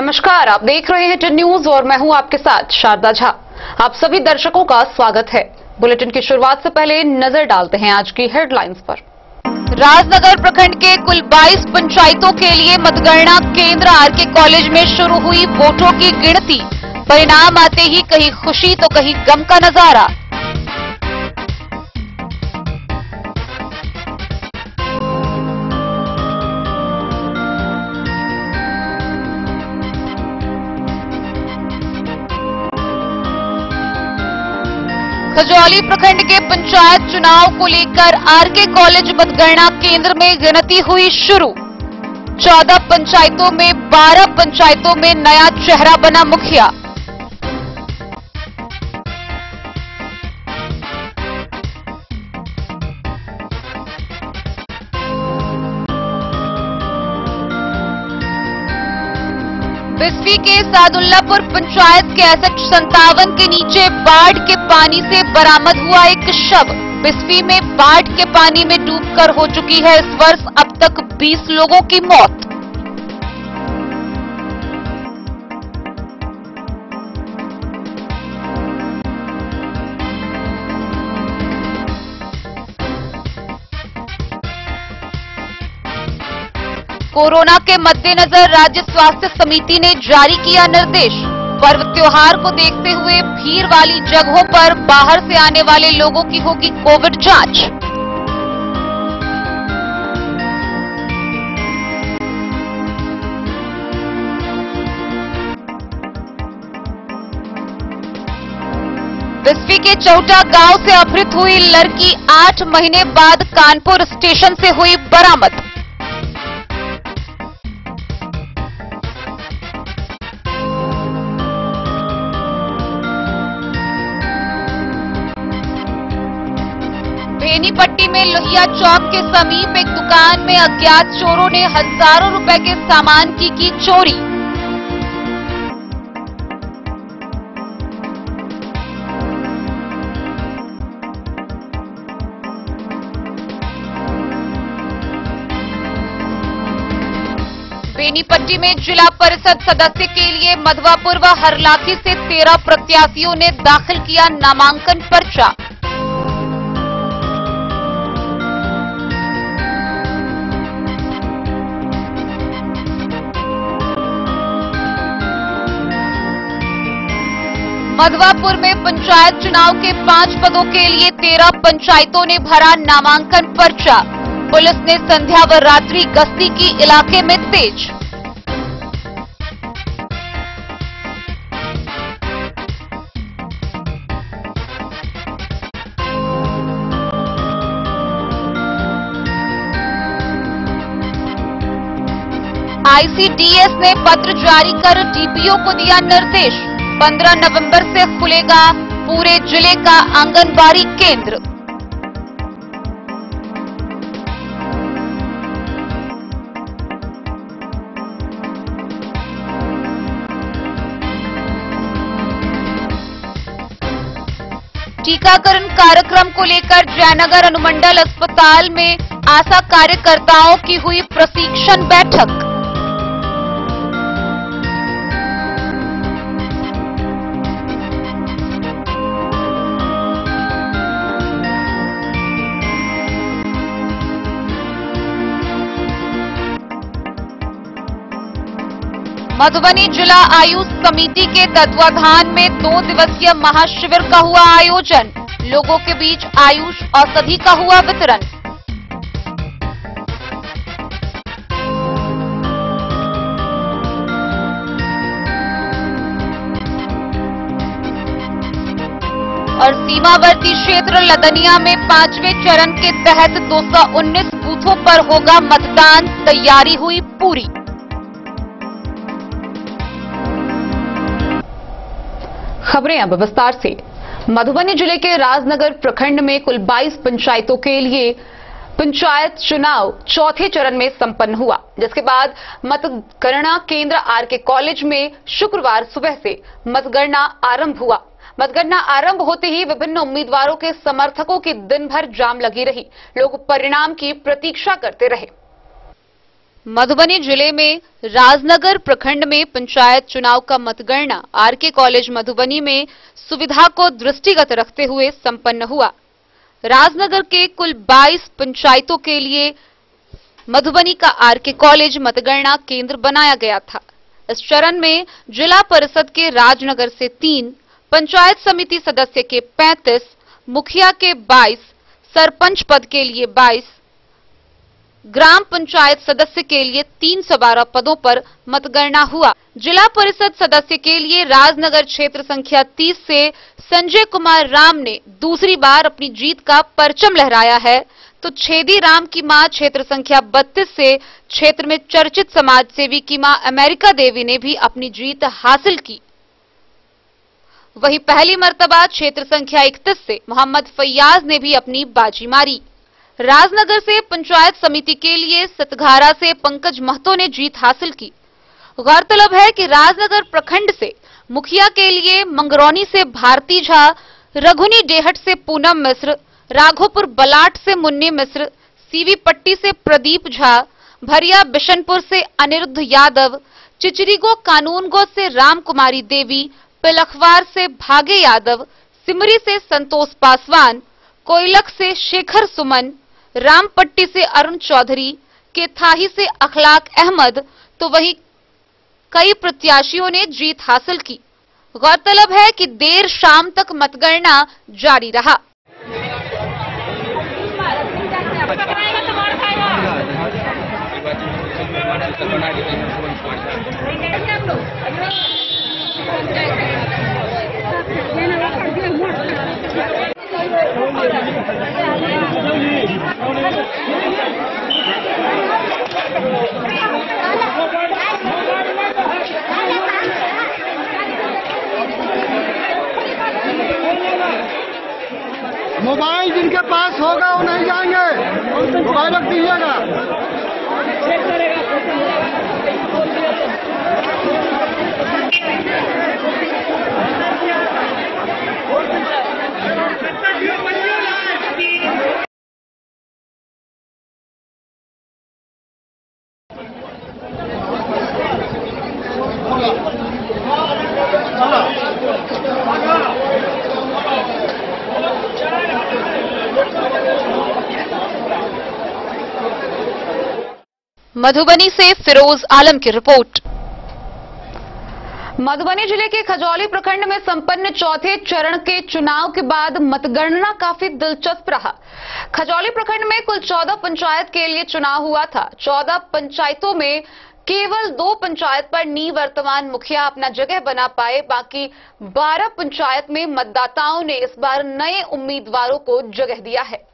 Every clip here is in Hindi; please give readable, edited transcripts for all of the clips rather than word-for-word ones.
नमस्कार, आप देख रहे हैं टेन न्यूज और मैं हूं आपके साथ शारदा झा। आप सभी दर्शकों का स्वागत है। बुलेटिन की शुरुआत से पहले नजर डालते हैं आज की हेडलाइंस पर। राजनगर प्रखंड के कुल 22 पंचायतों के लिए मतगणना केंद्र आरके कॉलेज में शुरू हुई वोटों की गिनती। परिणाम आते ही कहीं खुशी तो कहीं गम का नजारा। खजौली प्रखंड के पंचायत चुनाव को लेकर आरके कॉलेज मतगणना केंद्र में गिनती हुई शुरू। 14 पंचायतों में 12 पंचायतों में नया चेहरा बना मुखिया। बिस्फी के सादुल्लापुर पंचायत के एसएच 57 के नीचे बाढ़ के पानी से बरामद हुआ एक शव। बिस्फी में बाढ़ के पानी में डूबकर हो चुकी है इस वर्ष अब तक 20 लोगों की मौत। कोरोना के मद्देनजर राज्य स्वास्थ्य समिति ने जारी किया निर्देश। पर्व त्योहार को देखते हुए भीड़ वाली जगहों पर बाहर से आने वाले लोगों की होगी कोविड जांच। बिस्फी के चौटा गांव से अपहृत हुई लड़की 8 महीने बाद कानपुर स्टेशन से हुई बरामद। बेनीपट्टी में लोहिया चौक के समीप एक दुकान में अज्ञात चोरों ने हजारों रुपए के सामान की चोरी। बेनीपट्टी में जिला परिषद सदस्य के लिए मधवापुर व हरलाखी से 13 प्रत्याशियों ने दाखिल किया नामांकन पर्चा। मधवापुर में पंचायत चुनाव के 5 पदों के लिए 13 पंचायतों ने भरा नामांकन पर्चा। पुलिस ने संध्या व रात्रि गश्ती की इलाके में तेज। आईसीडीएस ने पत्र जारी कर डीपीओ को दिया निर्देश। 15 नवंबर से खुलेगा पूरे जिले का आंगनबाड़ी केंद्र। टीकाकरण कार्यक्रम को लेकर जयनगर अनुमंडल अस्पताल में आशा कार्यकर्ताओं की हुई प्रशिक्षण बैठक। मधुबनी जिला आयुष समिति के तत्वाधान में 2 दिवसीय महाशिविर का हुआ आयोजन। लोगों के बीच आयुष औषधि का हुआ वितरण। और सीमावर्ती क्षेत्र लदनिया में 5वें चरण के तहत 219 बूथों पर होगा मतदान। तैयारी हुई पूरी। खबरें अब विस्तार से। मधुबनी जिले के राजनगर प्रखंड में कुल 22 पंचायतों के लिए पंचायत चुनाव चौथे चरण में संपन्न हुआ, जिसके बाद मतगणना केंद्र आरके कॉलेज में शुक्रवार सुबह से मतगणना आरंभ हुआ। मतगणना आरंभ होते ही विभिन्न उम्मीदवारों के समर्थकों की दिन भर जाम लगी रही। लोग परिणाम की प्रतीक्षा करते रहे। मधुबनी जिले में राजनगर प्रखंड में पंचायत चुनाव का मतगणना आरके कॉलेज मधुबनी में सुविधा को दृष्टिगत रखते हुए संपन्न हुआ। राजनगर के कुल 22 पंचायतों के लिए मधुबनी का आरके कॉलेज मतगणना केंद्र बनाया गया था। इस चरण में जिला परिषद के राजनगर से 3, पंचायत समिति सदस्य के 35, मुखिया के 22, सरपंच पद के लिए 22, ग्राम पंचायत सदस्य के लिए 312 पदों पर मतगणना हुआ। जिला परिषद सदस्य के लिए राजनगर क्षेत्र संख्या 30 से संजय कुमार राम ने दूसरी बार अपनी जीत का परचम लहराया है, तो छेदी राम की मां क्षेत्र संख्या 32 से क्षेत्र में चर्चित समाज सेवी की मां अमेरिका देवी ने भी अपनी जीत हासिल की। वहीं पहली मर्तबा क्षेत्र संख्या 31 से मोहम्मद फैयाज ने भी अपनी बाजी मारी। राजनगर से पंचायत समिति के लिए सतघारा से पंकज महतो ने जीत हासिल की। गौरतलब है कि राजनगर प्रखंड से मुखिया के लिए मंगरौनी से भारती झा, रघुनी डेहट से पूनम मिश्र, राघोपुर बलाट से मुन्नी मिश्र, सीवी पट्टी से प्रदीप झा, भरिया बिशनपुर से अनिरुद्ध यादव, चिचरीगो कानूनगो से राम कुमारी देवी, पिलखवार से भागे यादव, सिमरी से संतोष पासवान, कोयलक से शेखर सुमन, रामपट्टी से अरुण चौधरी, केथाही से अखलाक अहमद, तो वहीं कई प्रत्याशियों ने जीत हासिल की। गौरतलब है कि देर शाम तक मतगणना जारी रहा। मोबाइल जिनके पास होगा वो नहीं जाएंगे, मोबाइल रख दीजिएगा। मधुबनी से फिरोज आलम की रिपोर्ट। मधुबनी जिले के खजौली प्रखंड में संपन्न चौथे चरण के चुनाव के बाद मतगणना काफी दिलचस्प रहा। खजौली प्रखंड में कुल 14 पंचायत के लिए चुनाव हुआ था। 14 पंचायतों में केवल 2 पंचायत पर निवर्तमान मुखिया अपना जगह बना पाए। बाकी 12 पंचायत में मतदाताओं ने इस बार नए उम्मीदवारों को जगह दिया है।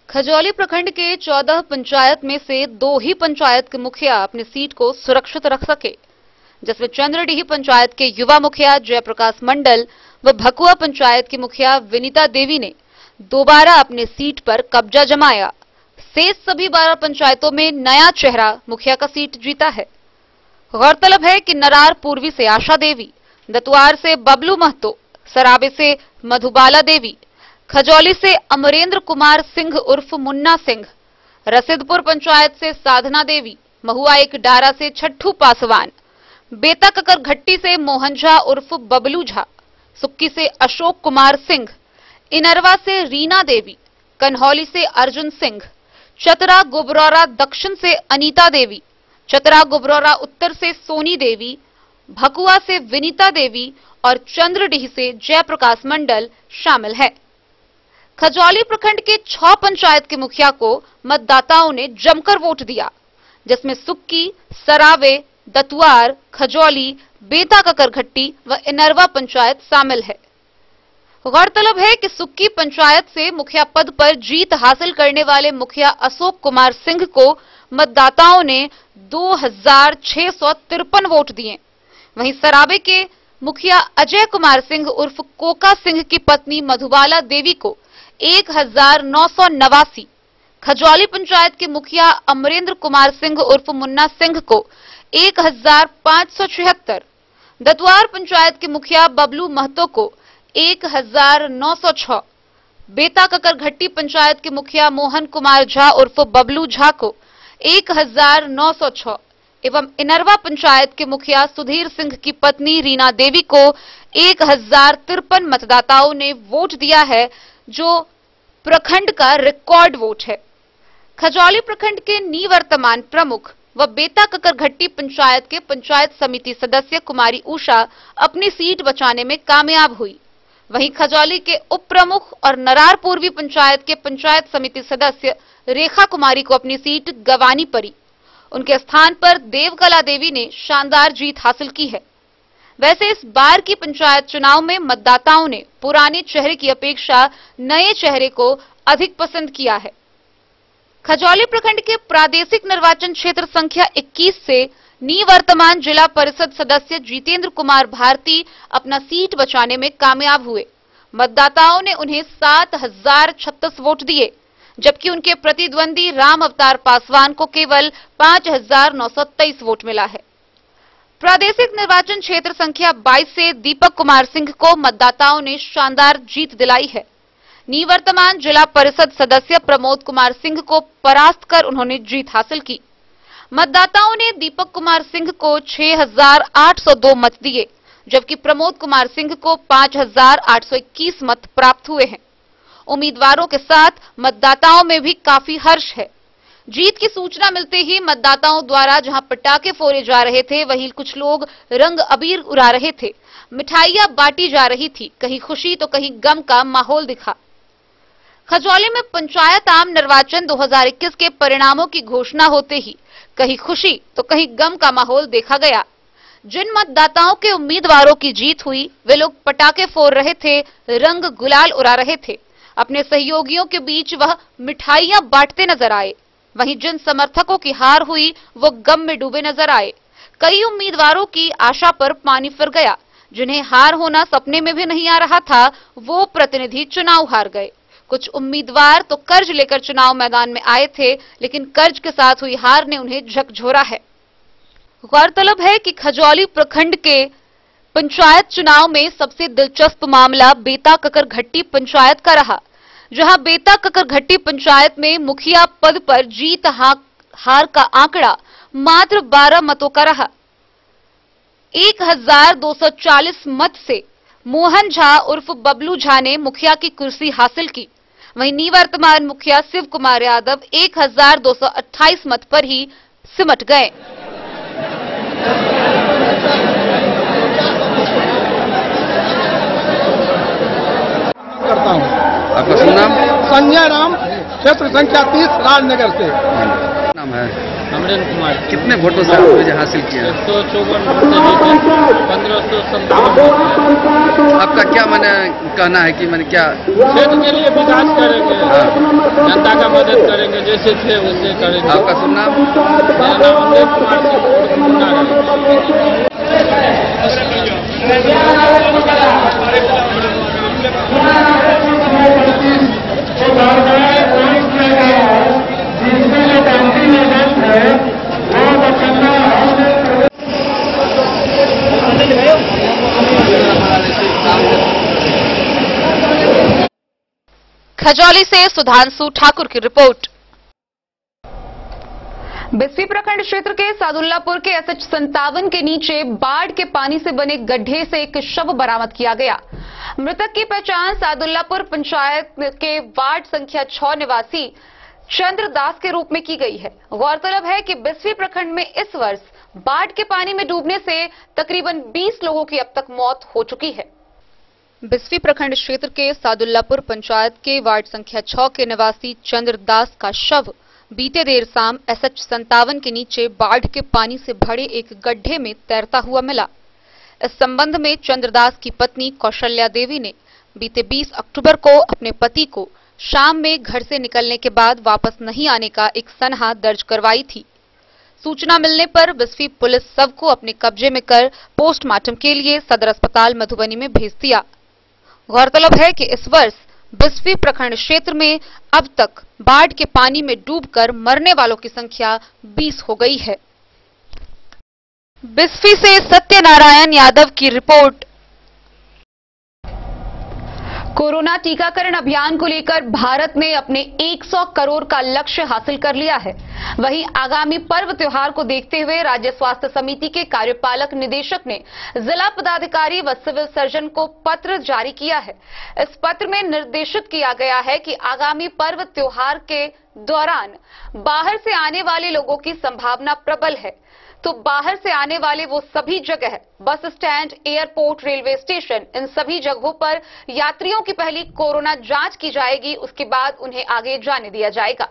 खजौली प्रखंड के 14 पंचायत में से 2 ही पंचायत के मुखिया अपनी सीट को सुरक्षित रख सके, जिसमें चंद्रडीह पंचायत के युवा मुखिया जयप्रकाश मंडल व भकुआ पंचायत की मुखिया विनीता देवी ने दोबारा अपनी सीट पर कब्जा जमाया। शेष सभी 12 पंचायतों में नया चेहरा मुखिया का सीट जीता है। गौरतलब है कि नरार पूर्वी से आशा देवी, दतुआर से बबलू महतो, सराबे से मधुबाला देवी, खजौली से अमरेंद्र कुमार सिंह उर्फ मुन्ना सिंह, रसिदपुर पंचायत से साधना देवी, महुआ एक डारा से छट्टू पासवान, बेता ककर घट्टी से मोहन झा उर्फ बबलू झा, सुक्की से अशोक कुमार सिंह, इनरवा से रीना देवी, कन्हौली से अर्जुन सिंह, चतरा गुबरौरा दक्षिण से अनीता देवी, चतरा गुबरौरा उत्तर से सोनी देवी, भकुआ से विनीता देवी और चंद्रडीह से जयप्रकाश मंडल शामिल है। खजौली प्रखंड के 6 पंचायत के मुखिया को मतदाताओं ने जमकर वोट दिया, जिसमें सुक्की, सरावे, दतुआर, खजौली, बेता ककरघट्टी व इनरवा पंचायत शामिल है। गौरतलब है कि सुक्की पंचायत से मुखिया पद पर जीत हासिल करने वाले मुखिया अशोक कुमार सिंह को मतदाताओं ने 2653 वोट दिए। वहीं सराबे के मुखिया अजय कुमार सिंह उर्फ कोका सिंह की पत्नी मधुबाला देवी को 1989, खजौली पंचायत के मुखिया अमरेंद्र कुमार सिंह उर्फ मुन्ना सिंह को 1576, दतुआर पंचायत के मुखिया बबलू महतो को 1906, बेता ककरघट्टी पंचायत के मुखिया मोहन कुमार झा उर्फ बबलू झा को 1906 एवं इनरवा पंचायत के मुखिया सुधीर सिंह की पत्नी रीना देवी को 1053 मतदाताओं ने वोट दिया है, जो प्रखंड का रिकॉर्ड वोट है। खजौली प्रखंड के निवर्तमान प्रमुख व बेता ककरघट्टी पंचायत के पंचायत समिति सदस्य कुमारी उषा अपनी सीट बचाने में कामयाब हुई। वहीं खजौली के उप प्रमुख और नरार पूर्वी पंचायत के पंचायत समिति सदस्य रेखा कुमारी को अपनी सीट गंवानी पड़ी। उनके स्थान पर देवकला देवी ने शानदार जीत हासिल की है। वैसे इस बार की पंचायत चुनाव में मतदाताओं ने पुराने चेहरे की अपेक्षा नए चेहरे को अधिक पसंद किया है। खजौली प्रखंड के प्रादेशिक निर्वाचन क्षेत्र संख्या 21 से निवर्तमान जिला परिषद सदस्य जितेंद्र कुमार भारती अपना सीट बचाने में कामयाब हुए। मतदाताओं ने उन्हें 7036 वोट दिए, जबकि उनके प्रतिद्वंदी राम अवतार पासवान को केवल 5923 वोट मिला है। प्रादेशिक निर्वाचन क्षेत्र संख्या 22 से दीपक कुमार सिंह को मतदाताओं ने शानदार जीत दिलाई है। निवर्तमान जिला परिषद सदस्य प्रमोद कुमार सिंह को परास्त कर उन्होंने जीत हासिल की। मतदाताओं ने दीपक कुमार सिंह को 6802 मत दिए, जबकि प्रमोद कुमार सिंह को 5821 मत प्राप्त हुए हैं। उम्मीदवारों के साथ मतदाताओं में भी काफी हर्ष है। जीत की सूचना मिलते ही मतदाताओं द्वारा जहां पटाखे फोड़े जा रहे थे, वहीं कुछ लोग रंग अबीर उड़ा रहे थे, मिठाइयां बांटी जा रही थी। कहीं खुशी तो कहीं गम का माहौल दिखा। खजौली में पंचायत आम निर्वाचन 2021 के परिणामों की घोषणा होते ही कहीं खुशी तो कहीं गम का माहौल देखा गया। जिन मतदाताओं के उम्मीदवारों की जीत हुई, वे लोग पटाखे फोड़ रहे थे, रंग गुलाल उड़ा रहे थे। अपने सहयोगियों के बीच वह मिठाइयां बांटते नजर आए। वहीं जिन समर्थकों की हार हुई, वो गम में डूबे नजर आए। कई उम्मीदवारों की आशा पर पानी फिर गया। जिन्हें हार होना सपने में भी नहीं आ रहा था, वो प्रतिनिधि चुनाव हार गए। कुछ उम्मीदवार तो कर्ज लेकर चुनाव मैदान में आए थे, लेकिन कर्ज के साथ हुई हार ने उन्हें झकझोरा है। गौरतलब है कि खजौली प्रखंड के पंचायत चुनाव में सबसे दिलचस्प मामला बेता ककरघट्टी पंचायत का रहा, जहां बेता ककरघट्टी पंचायत में मुखिया पद पर जीत हार का आंकड़ा मात्र 12 मतों का रहा। 1240 मत से मोहन झा उर्फ बबलू झा ने मुखिया की कुर्सी हासिल की। वहीं निवर्तमान मुखिया शिव कुमार यादव 1228 मत पर ही सिमट गए। करता हूँ। आपका शुभ नाम? संजय राम, क्षेत्र संख्या 30, राजनगर से। नाम है अमरेन कुमार। कितने वोटों से आपने विजय हासिल किया? 154 आपका क्या मैंने कहना है कि मैंने क्या क्षेत्र के लिए विकास करेंगे, जनता का मदद करेंगे, जैसे थे वैसे करेंगे। आपका शुभ नाम? मेरा नाम अमरेन खजौली से सुधांशु ठाकुर की रिपोर्ट। बिस्फी प्रखंड क्षेत्र के सादुल्लापुर के SH 57 के नीचे बाढ़ के पानी से बने गड्ढे से एक शव बरामद किया गया। मृतक की पहचान सादुल्लापुर पंचायत के वार्ड संख्या 6 निवासी चंद्रदास के रूप में की गई है। गौरतलब है कि बिस्फी प्रखंड में इस वर्ष बाढ़ के पानी में डूबने से तकरीबन 20 लोगों की अब तक मौत हो चुकी है। बिस्फी प्रखंड क्षेत्र के सादुल्लापुर पंचायत के वार्ड संख्या 6 के निवासी चंद्रदास का शव बीते देर शाम SH 57 के नीचे बाढ़ के पानी से भरे एक गड्ढे में तैरता हुआ मिला। इस संबंध में चंद्रदास की पत्नी कौशल्या देवी ने बीते 20 अक्टूबर को अपने पति को शाम में घर से निकलने के बाद वापस नहीं आने का एक सनहा दर्ज करवाई थी। सूचना मिलने पर बिस्फी पुलिस शव को अपने कब्जे में कर पोस्टमार्टम के लिए सदर अस्पताल मधुबनी में भेज दिया। गौरतलब है कि इस वर्ष बिस्फी प्रखंड क्षेत्र में अब तक बाढ़ के पानी में डूबकर मरने वालों की संख्या 20 हो गई है। बिस्फी से सत्यनारायण यादव की रिपोर्ट। कोरोना टीकाकरण अभियान को लेकर भारत ने अपने 100 करोड़ का लक्ष्य हासिल कर लिया है। वहीं आगामी पर्व त्योहार को देखते हुए राज्य स्वास्थ्य समिति के कार्यपालक निदेशक ने जिला पदाधिकारी व सिविल सर्जन को पत्र जारी किया है। इस पत्र में निर्देशित किया गया है कि आगामी पर्व त्योहार के दौरान बाहर से आने वाले लोगों की संभावना प्रबल है, तो बाहर से आने वाले वो सभी जगह, bus stand, airport, railway station, इन सभी जगहों पर यात्रियों की पहली कोरोना जांच की जाएगी। उसके बाद उन्हें आगे जाने दिया जाएगा।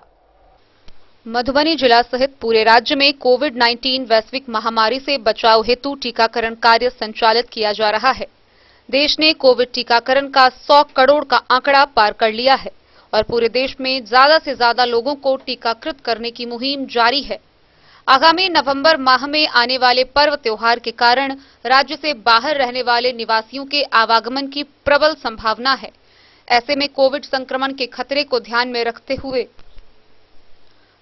मधुबनी जिला सहित पूरे राज्य में कोविड-19 वैश्विक महामारी से बचाव हेतु टीकाकरण कार्य संचालित किया जा रहा है। देश ने कोविड टीकाकरण का 100 करोड़ का आंकड़ा पार कर लिया है और पूरे देश में ज्यादा से ज्यादा लोगों को टीकाकृत करने की मुहिम जारी है। आगामी नवंबर माह में आने वाले पर्व त्योहार के कारण राज्य से बाहर रहने वाले निवासियों के आवागमन की प्रबल संभावना है। ऐसे में कोविड संक्रमण के खतरे को ध्यान में रखते हुए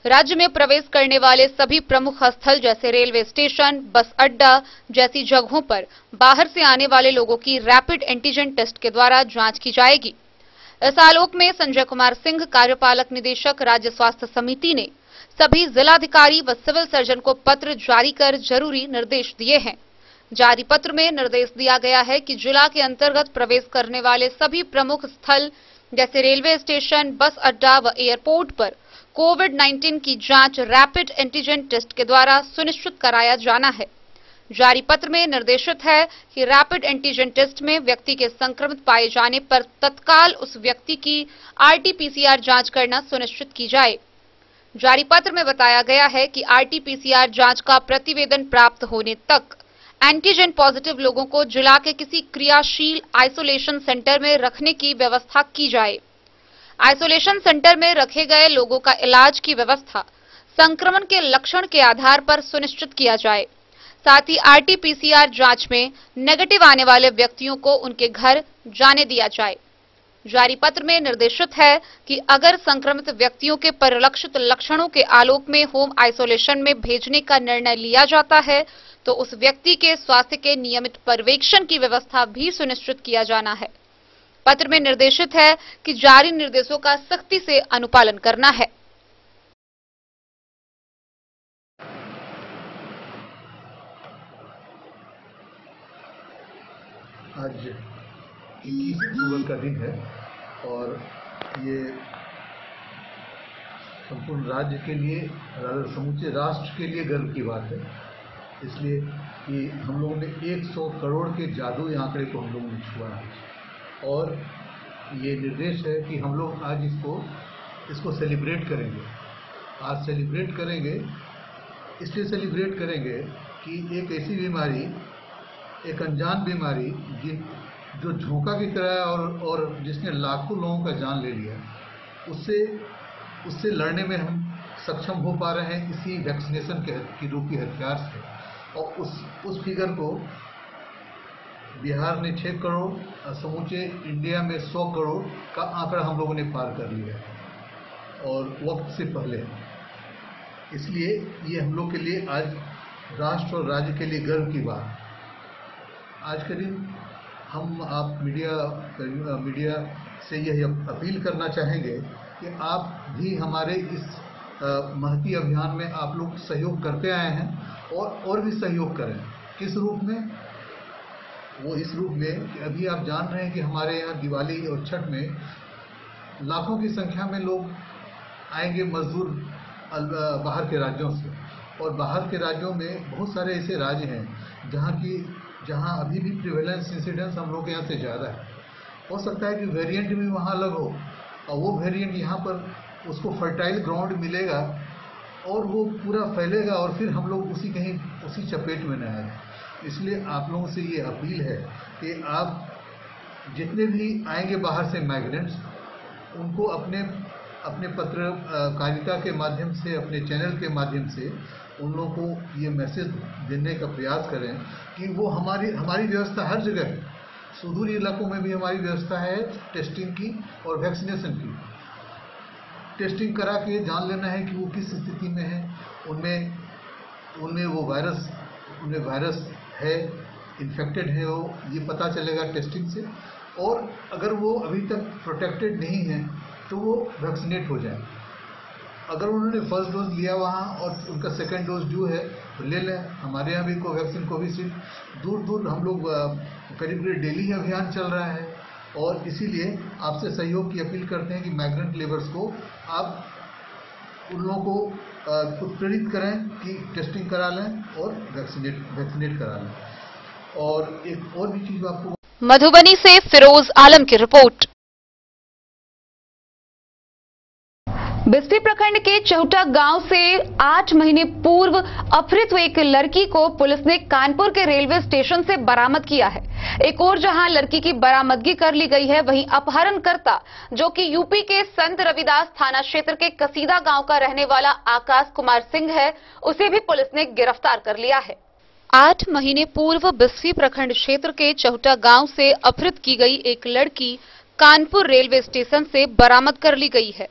राज्य में प्रवेश करने वाले सभी प्रमुख स्थल जैसे रेलवे स्टेशन, बस अड्डा जैसी जगहों पर बाहर से आने वाले लोगों की रैपिड एंटीजन टेस्ट के द्वारा जांच की जाएगी। इस आलोक में संजय कुमार सिंह, कार्यपालक निदेशक, राज्य स्वास्थ्य समिति ने सभी जिलाधिकारी व सिविल सर्जन को पत्र जारी कर जरूरी निर्देश दिए हैं। जारी पत्र में निर्देश दिया गया है कि जिला के अंतर्गत प्रवेश करने वाले सभी प्रमुख स्थल जैसे रेलवे स्टेशन, बस अड्डा व एयरपोर्ट पर कोविड-19 की जांच रैपिड एंटीजन टेस्ट के द्वारा सुनिश्चित कराया जाना है। जारी पत्र में निर्देशित है कि रैपिड एंटीजन टेस्ट में व्यक्ति के संक्रमित पाए जाने पर तत्काल उस व्यक्ति की आरटी-पीसीआर जांच करना सुनिश्चित की जाए। जारी पत्र में बताया गया है कि आरटी-पीसीआर जांच का प्रतिवेदन प्राप्त होने तक एंटीजन पॉजिटिव लोगों को जिला के किसी क्रियाशील आइसोलेशन सेंटर में रखने की व्यवस्था की जाए। आइसोलेशन सेंटर में रखे गए लोगों का इलाज की व्यवस्था संक्रमण के लक्षण के आधार पर सुनिश्चित किया जाए। साथ ही आरटी-पीसीआर जांच में नेगेटिव आने वाले व्यक्तियों को उनके घर जाने दिया जाए। जारी पत्र में निर्देशित है कि अगर संक्रमित व्यक्तियों के परिलक्षित लक्षणों के आलोक में होम आइसोलेशन में भेजने का निर्णय लिया जाता है तो उस व्यक्ति के स्वास्थ्य के नियमित पर्यवेक्षण की व्यवस्था भी सुनिश्चित किया जाना है। पत्र में निर्देशित है कि जारी निर्देशों का सख्ती से अनुपालन करना है। आज 21 अक्टूबर का दिन है और ये संपूर्ण राज्य के लिए, समूचे राष्ट्र के लिए गर्व की बात है, इसलिए कि हम लोगों ने 100 करोड़ के जादुई आंकड़े को हम लोगों ने छुआ है और ये निर्देश है कि हम लोग आज इसको सेलिब्रेट करेंगे। आज सेलिब्रेट करेंगे, इसलिए सेलिब्रेट करेंगे कि एक ऐसी बीमारी, एक अनजान बीमारी जो झोंका की तरह है और जिसने लाखों लोगों का जान ले लिया, उससे लड़ने में हम सक्षम हो पा रहे हैं इसी वैक्सीनेशन के रूपी हथियार से। और उस फिगर को बिहार ने 6 करोड़, समूचे इंडिया में 100 करोड़ का आंकड़ा हम लोगों ने पार कर लिया है और वक्त से पहले। इसलिए ये हम लोग के लिए आज राष्ट्र और राज्य के लिए गर्व की बात। आज के दिन हम आप मीडिया से यही अपील करना चाहेंगे कि आप भी हमारे इस महती अभियान में आप लोग सहयोग करते आए हैं और भी सहयोग करें। किस रूप में? वो इस रूप में कि अभी आप जान रहे हैं कि हमारे यहाँ दिवाली और छठ में लाखों की संख्या में लोग आएंगे, मजदूर बाहर के राज्यों से, और बाहर के राज्यों में बहुत सारे ऐसे राज्य हैं जहाँ अभी भी प्रिवेलेंस इंसिडेंस हम लोग के यहाँ से ज़्यादा है। हो सकता है कि वेरिएंट भी वहाँ अलग हो और वो वेरिएंट यहाँ पर उसको फर्टाइल ग्राउंड मिलेगा और वो पूरा फैलेगा और फिर हम लोग उसी चपेट में न आए। इसलिए आप लोगों से ये अपील है कि आप जितने भी आएंगे बाहर से माइग्रेंट्स, उनको अपने पत्रकारिता के माध्यम से, अपने चैनल के माध्यम से उन लोगों को ये मैसेज देने का प्रयास करें कि वो हमारी व्यवस्था हर जगह है। सुदूर इलाकों में भी हमारी व्यवस्था है टेस्टिंग की और वैक्सीनेशन की। टेस्टिंग करा के जान लेना है कि वो किस स्थिति में है, उनमें वो वायरस है, इन्फेक्टेड है, वो ये पता चलेगा टेस्टिंग से। और अगर वो अभी तक प्रोटेक्टेड नहीं है तो वो वैक्सीनेट हो जाए। अगर उन्होंने फर्स्ट डोज लिया वहाँ और उनका सेकंड डोज ड्यू है तो ले लें। हमारे यहाँ भी कोवैक्सीन कोविशील्ड दूर दूर हम लोग करीब डेली अभियान चल रहा है और इसीलिए आपसे सहयोग की अपील करते हैं कि माइग्रेंट लेबर्स को आप उन लोगों को उत्प्रेरित करें कि टेस्टिंग करा लें और वैक्सीनेट करा लें। और एक और भी चीज़ आपको मधुबनी से फिरोज आलम की रिपोर्ट। बिस्फी प्रखंड के चौटा गांव से 8 महीने पूर्व अपहृत हुई एक लड़की को पुलिस ने कानपुर के रेलवे स्टेशन से बरामद किया है। एक और जहां लड़की की बरामदगी कर ली गई है, वहीं अपहरणकर्ता जो कि यूपी के संत रविदास थाना क्षेत्र के कसीदा गांव का रहने वाला आकाश कुमार सिंह है, उसे भी पुलिस ने गिरफ्तार कर लिया है। 8 महीने पूर्व बिस्फी प्रखंड क्षेत्र के चौटा गांव से अपहृत की गई एक लड़की कानपुर रेलवे स्टेशन से बरामद कर ली गई है।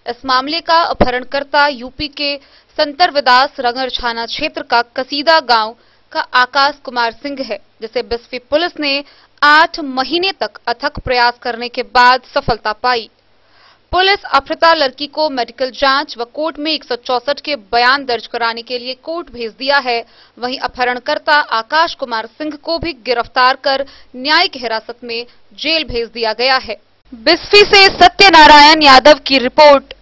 इस मामले का अपहरणकर्ता यूपी के संत रविदास नगर थाना क्षेत्र का कसीदा गांव का आकाश कुमार सिंह है, जिसे बिस्फी पुलिस ने 8 महीने तक अथक प्रयास करने के बाद सफलता पाई। पुलिस अपहृता लड़की को मेडिकल जांच व कोर्ट में 164 के बयान दर्ज कराने के लिए कोर्ट भेज दिया है। वहीं अपहरणकर्ता आकाश कुमार सिंह को भी गिरफ्तार कर न्यायिक हिरासत में जेल भेज दिया गया है। बिस्फी से सत्यनारायण यादव की रिपोर्ट।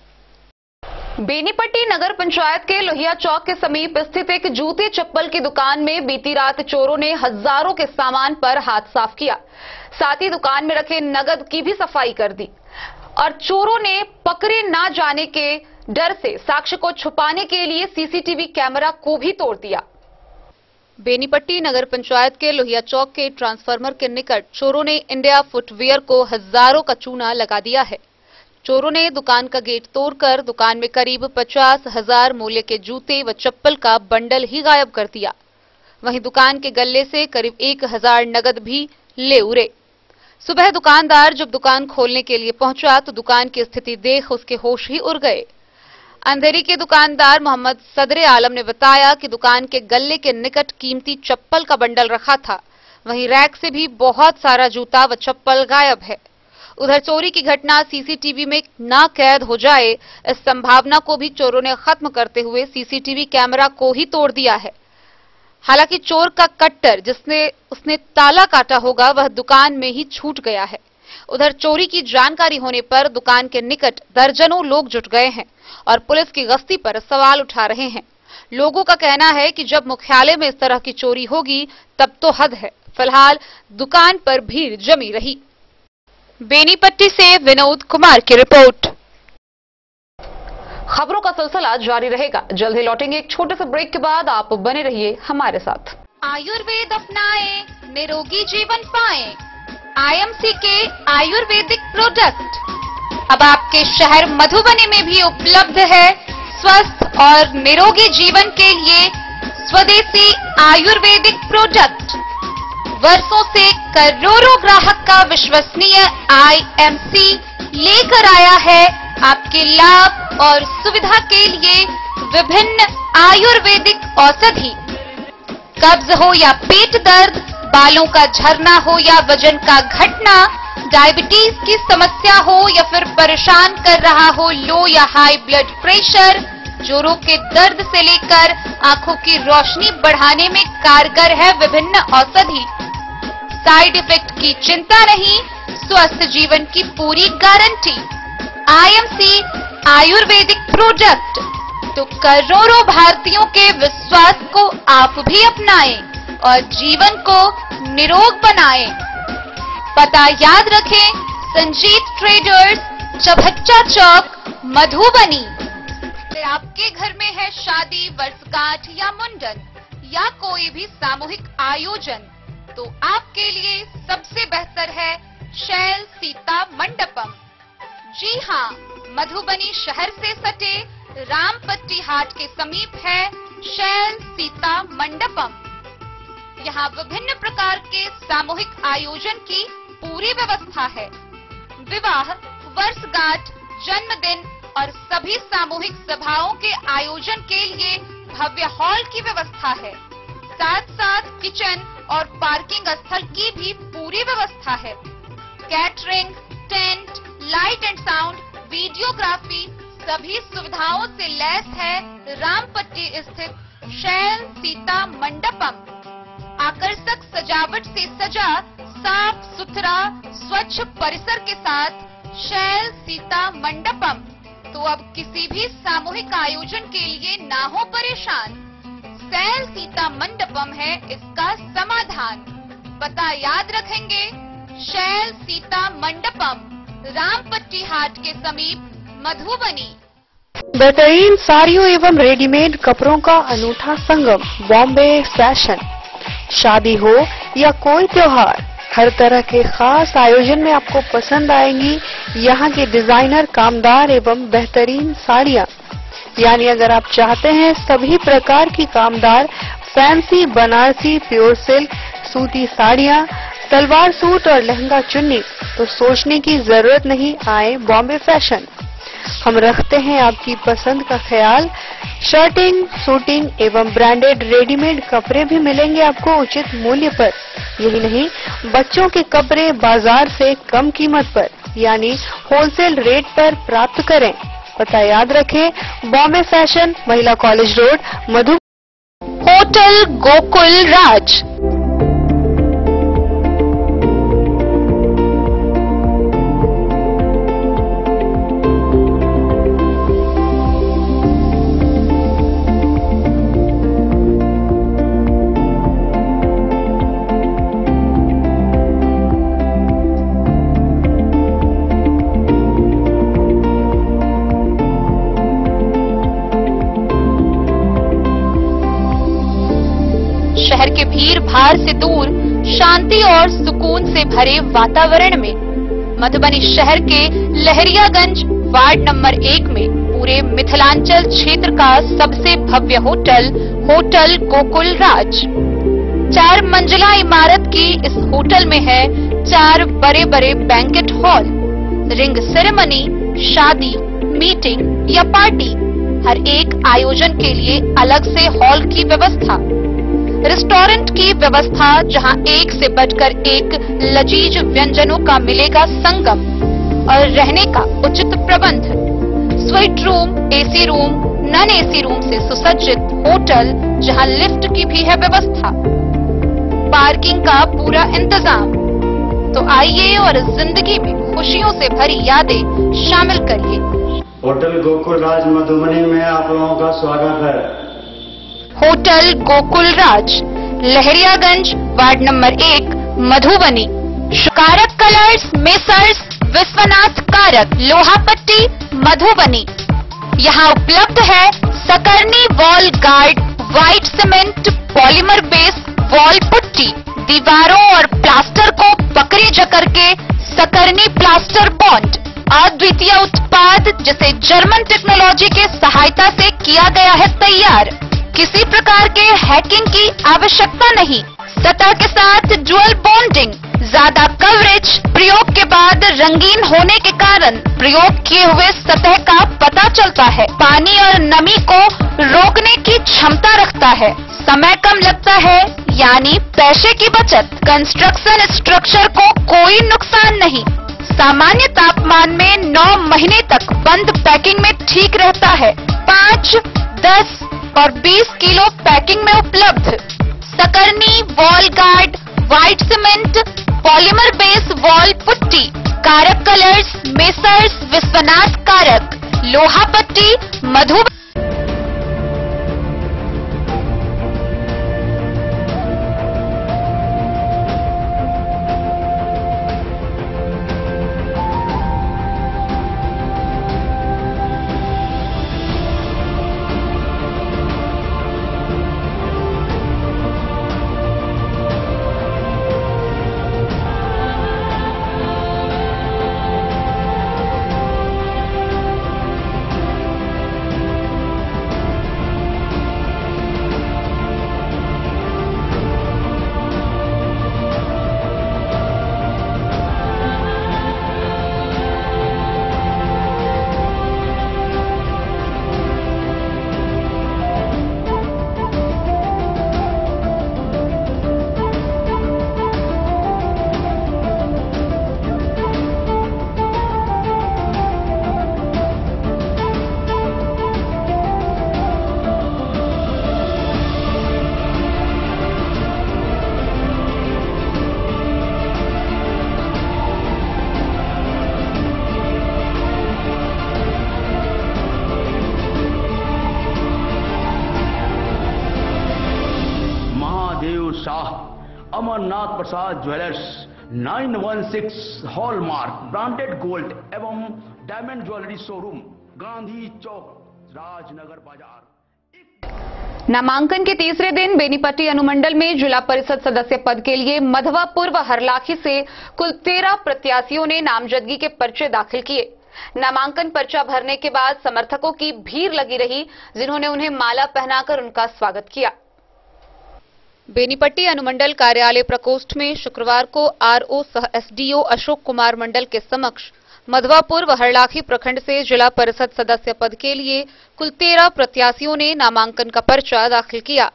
बेनीपट्टी नगर पंचायत के लोहिया चौक के समीप स्थित एक जूते चप्पल की दुकान में बीती रात चोरों ने हजारों के सामान पर हाथ साफ किया, साथ ही दुकान में रखे नगद की भी सफाई कर दी और चोरों ने पकड़े ना जाने के डर से साक्ष्य को छुपाने के लिए सीसीटीवी कैमरा को भी तोड़ दिया। बेनीपट्टी नगर पंचायत के लोहिया चौक के ट्रांसफार्मर के निकट चोरों ने इंडिया फुटवियर को हजारों का चूना लगा दिया है। चोरों ने दुकान का गेट तोड़कर दुकान में करीब 50,000 मूल्य के जूते व चप्पल का बंडल ही गायब कर दिया। वहीं दुकान के गल्ले से करीब 1000 नगद भी ले उड़े। सुबह दुकानदार जब दुकान खोलने के लिए पहुंचा तो दुकान की स्थिति देख उसके होश ही उड़ गए। अंधेरी के दुकानदार मोहम्मद सदरे आलम ने बताया कि दुकान के गल्ले के निकट कीमती चप्पल का बंडल रखा था, वहीं रैक से भी बहुत सारा जूता व चप्पल गायब है। उधर चोरी की घटना सीसीटीवी में ना कैद हो जाए, इस संभावना को भी चोरों ने खत्म करते हुए सीसीटीवी कैमरा को ही तोड़ दिया है। हालांकि चोर का कट्टर जिसने उसने ताला काटा होगा वह दुकान में ही छूट गया है। उधर चोरी की जानकारी होने पर दुकान के निकट दर्जनों लोग जुट गए हैं और पुलिस की गश्ती पर सवाल उठा रहे हैं। लोगों का कहना है कि जब मुख्यालय में इस तरह की चोरी होगी तब तो हद है। फिलहाल दुकान पर भीड़ जमी रही। बेनीपट्टी से विनोद कुमार की रिपोर्ट। खबरों का सिलसिला जारी रहेगा, जल्द ही लौटेंगे एक छोटे से ब्रेक के बाद। आप बने रहिए हमारे साथ। आयुर्वेद अपनाएं, निरोगी जीवन पाएं। आईएमसी के आयुर्वेदिक प्रोडक्ट अब आपके शहर मधुबनी में भी उपलब्ध है। स्वस्थ और निरोगी जीवन के लिए स्वदेशी आयुर्वेदिक प्रोडक्ट वर्षों से करोड़ों ग्राहक का विश्वसनीय आईएमसी लेकर आया है आपके लाभ और सुविधा के लिए विभिन्न आयुर्वेदिक औषधि। कब्ज हो या पेट दर्द, बालों का झरना हो या वजन का घटना, डायबिटीज की समस्या हो या फिर परेशान कर रहा हो लो या हाई ब्लड प्रेशर, जोड़ों के दर्द से लेकर आंखों की रोशनी बढ़ाने में कारगर है विभिन्न औषधि। साइड इफेक्ट की चिंता नहीं, स्वस्थ जीवन की पूरी गारंटी। आईएमसी आयुर्वेदिक प्रोडक्ट तो करोड़ों भारतीयों के विश्वास को आप भी अपनाएं और जीवन को निरोग बनाएं। पता याद रखें, संजीत ट्रेडर्स, चभच्चा चौक, मधुबनी। आपके घर में है शादी, वर्षगांठ या मुंडन या कोई भी सामूहिक आयोजन, तो आपके लिए सबसे बेहतर है शैल सीता मंडपम। जी हाँ, मधुबनी शहर से सटे रामपट्टी हाट के समीप है शैल सीता मंडपम। यहाँ विभिन्न प्रकार के सामूहिक आयोजन की पूरी व्यवस्था है। विवाह, वर्षगांठ, जन्मदिन और सभी सामूहिक सभाओं के आयोजन के लिए भव्य हॉल की व्यवस्था है। साथ साथ किचन और पार्किंग स्थल की भी पूरी व्यवस्था है। Catering, tent, light and sound, videography सभी सुविधाओं से लैस है रामपट्टी स्थित शैल सीता मंडपम। आकर्षक सजावट से सजा साफ सुथरा स्वच्छ परिसर के साथ शैल सीता मंडपम। तो अब किसी भी सामूहिक आयोजन के लिए ना हो परेशान, शैल सीता मंडपम है इसका समाधान। पता याद रखेंगे, शैल सीता मंडपम, रामपट्टी हाट के समीप, मधुबनी। बेहतरीन साड़ियों एवं रेडीमेड कपड़ों का अनूठा संगम, बॉम्बे फैशन। शादी हो या कोई त्योहार, हर तरह के खास आयोजन में आपको पसंद आएंगी यहाँ की डिजाइनर, कामदार एवं बेहतरीन साड़ियाँ। यानी अगर आप चाहते हैं सभी प्रकार की कामदार, फैंसी, बनारसी, प्योर सिल्क, सूती साड़ियाँ, सलवार सूट और लहंगा चुन्नी, तो सोचने की जरूरत नहीं, आए बॉम्बे फैशन। हम रखते हैं आपकी पसंद का ख्याल। शर्टिंग, सूटिंग एवं ब्रांडेड रेडीमेड कपड़े भी मिलेंगे आपको उचित मूल्य पर। यही नहीं, बच्चों के कपड़े बाजार से कम कीमत पर, यानी होलसेल रेट पर प्राप्त करें। पता याद रखें, बॉम्बे फैशन, महिला कॉलेज रोड, मधु। होटल गोकुल राज। शहर के भीड़ भाड़ से दूर, शांति और सुकून से भरे वातावरण में, मधुबनी शहर के लहरियागंज वार्ड नंबर 1 में पूरे मिथिलांचल क्षेत्र का सबसे भव्य होटल, होटल गोकुल राज। 4 मंजिला इमारत की इस होटल में है 4 बड़े बड़े बैंकेट हॉल, रिंग सेरेमनी, शादी, मीटिंग या पार्टी, हर एक आयोजन के लिए अलग से हॉल की व्यवस्था, रेस्टोरेंट की व्यवस्था जहां एक से बढ़कर एक लजीज व्यंजनों का मिलेगा संगम, और रहने का उचित प्रबंध, suite room, AC room, non AC room से सुसज्जित होटल जहां लिफ्ट की भी है व्यवस्था, पार्किंग का पूरा इंतजाम। तो आइए और जिंदगी में खुशियों से भरी यादें शामिल करिए। होटल गोकुल राज मधुबनी में आप लोगों का स्वागत है। होटल गोकुल राज, लहरियागंज वार्ड नंबर 1, मधुबनी। कारक कलर्स, मेसर्स विश्वनाथ कारक, लोहापट्टी, मधुबनी। यहाँ उपलब्ध है Sakarni wall guard, white cement, polymer base wall putty, दीवारों और प्लास्टर को पकड़ी जकड़ के सकरनी प्लास्टर बॉन्ड, अद्वितीय उत्पाद जिसे जर्मन टेक्नोलॉजी के सहायता से किया गया है तैयार। किसी प्रकार के हैकिंग की आवश्यकता नहीं, सतह के साथ डुअल बॉन्डिंग, ज्यादा कवरेज, प्रयोग के बाद रंगीन होने के कारण प्रयोग किए हुए सतह का पता चलता है, पानी और नमी को रोकने की क्षमता रखता है, समय कम लगता है यानी पैसे की बचत, कंस्ट्रक्शन स्ट्रक्चर को कोई नुकसान नहीं, सामान्य तापमान में 9 महीने तक बंद पैकिंग में ठीक रहता है, 5, 10 और 20 किलो पैकिंग में उपलब्ध। Sakarni wall guard, white cement, polymer base wall putty, Karak colours, Messrs Vishwanath Karak, Lohapatti, Madhubani. Amarnath Prasad jewellers 916 hallmark branded gold एवं diamond jewellery showroom, Gandhi Chowk, Rajnagar बाजार। नामांकन के तीसरे दिन बेनीपट्टी अनुमंडल में जिला परिषद सदस्य पद के लिए मधवापुर व हरलाखी से कुल 13 प्रत्याशियों ने नामजदगी के पर्चे दाखिल किए। नामांकन पर्चा भरने के बाद समर्थकों की भीड़ लगी रही, जिन्होंने उन्हें माला पहनाकर उनका स्वागत किया। बेनीपट्टी अनुमंडल कार्यालय प्रकोष्ठ में शुक्रवार को आरओ सह एसडीओ अशोक कुमार मंडल के समक्ष मधवापुर व हरलाखी प्रखंड से जिला परिषद सदस्य पद के लिए कुल 13 प्रत्याशियों ने नामांकन का पर्चा दाखिल किया।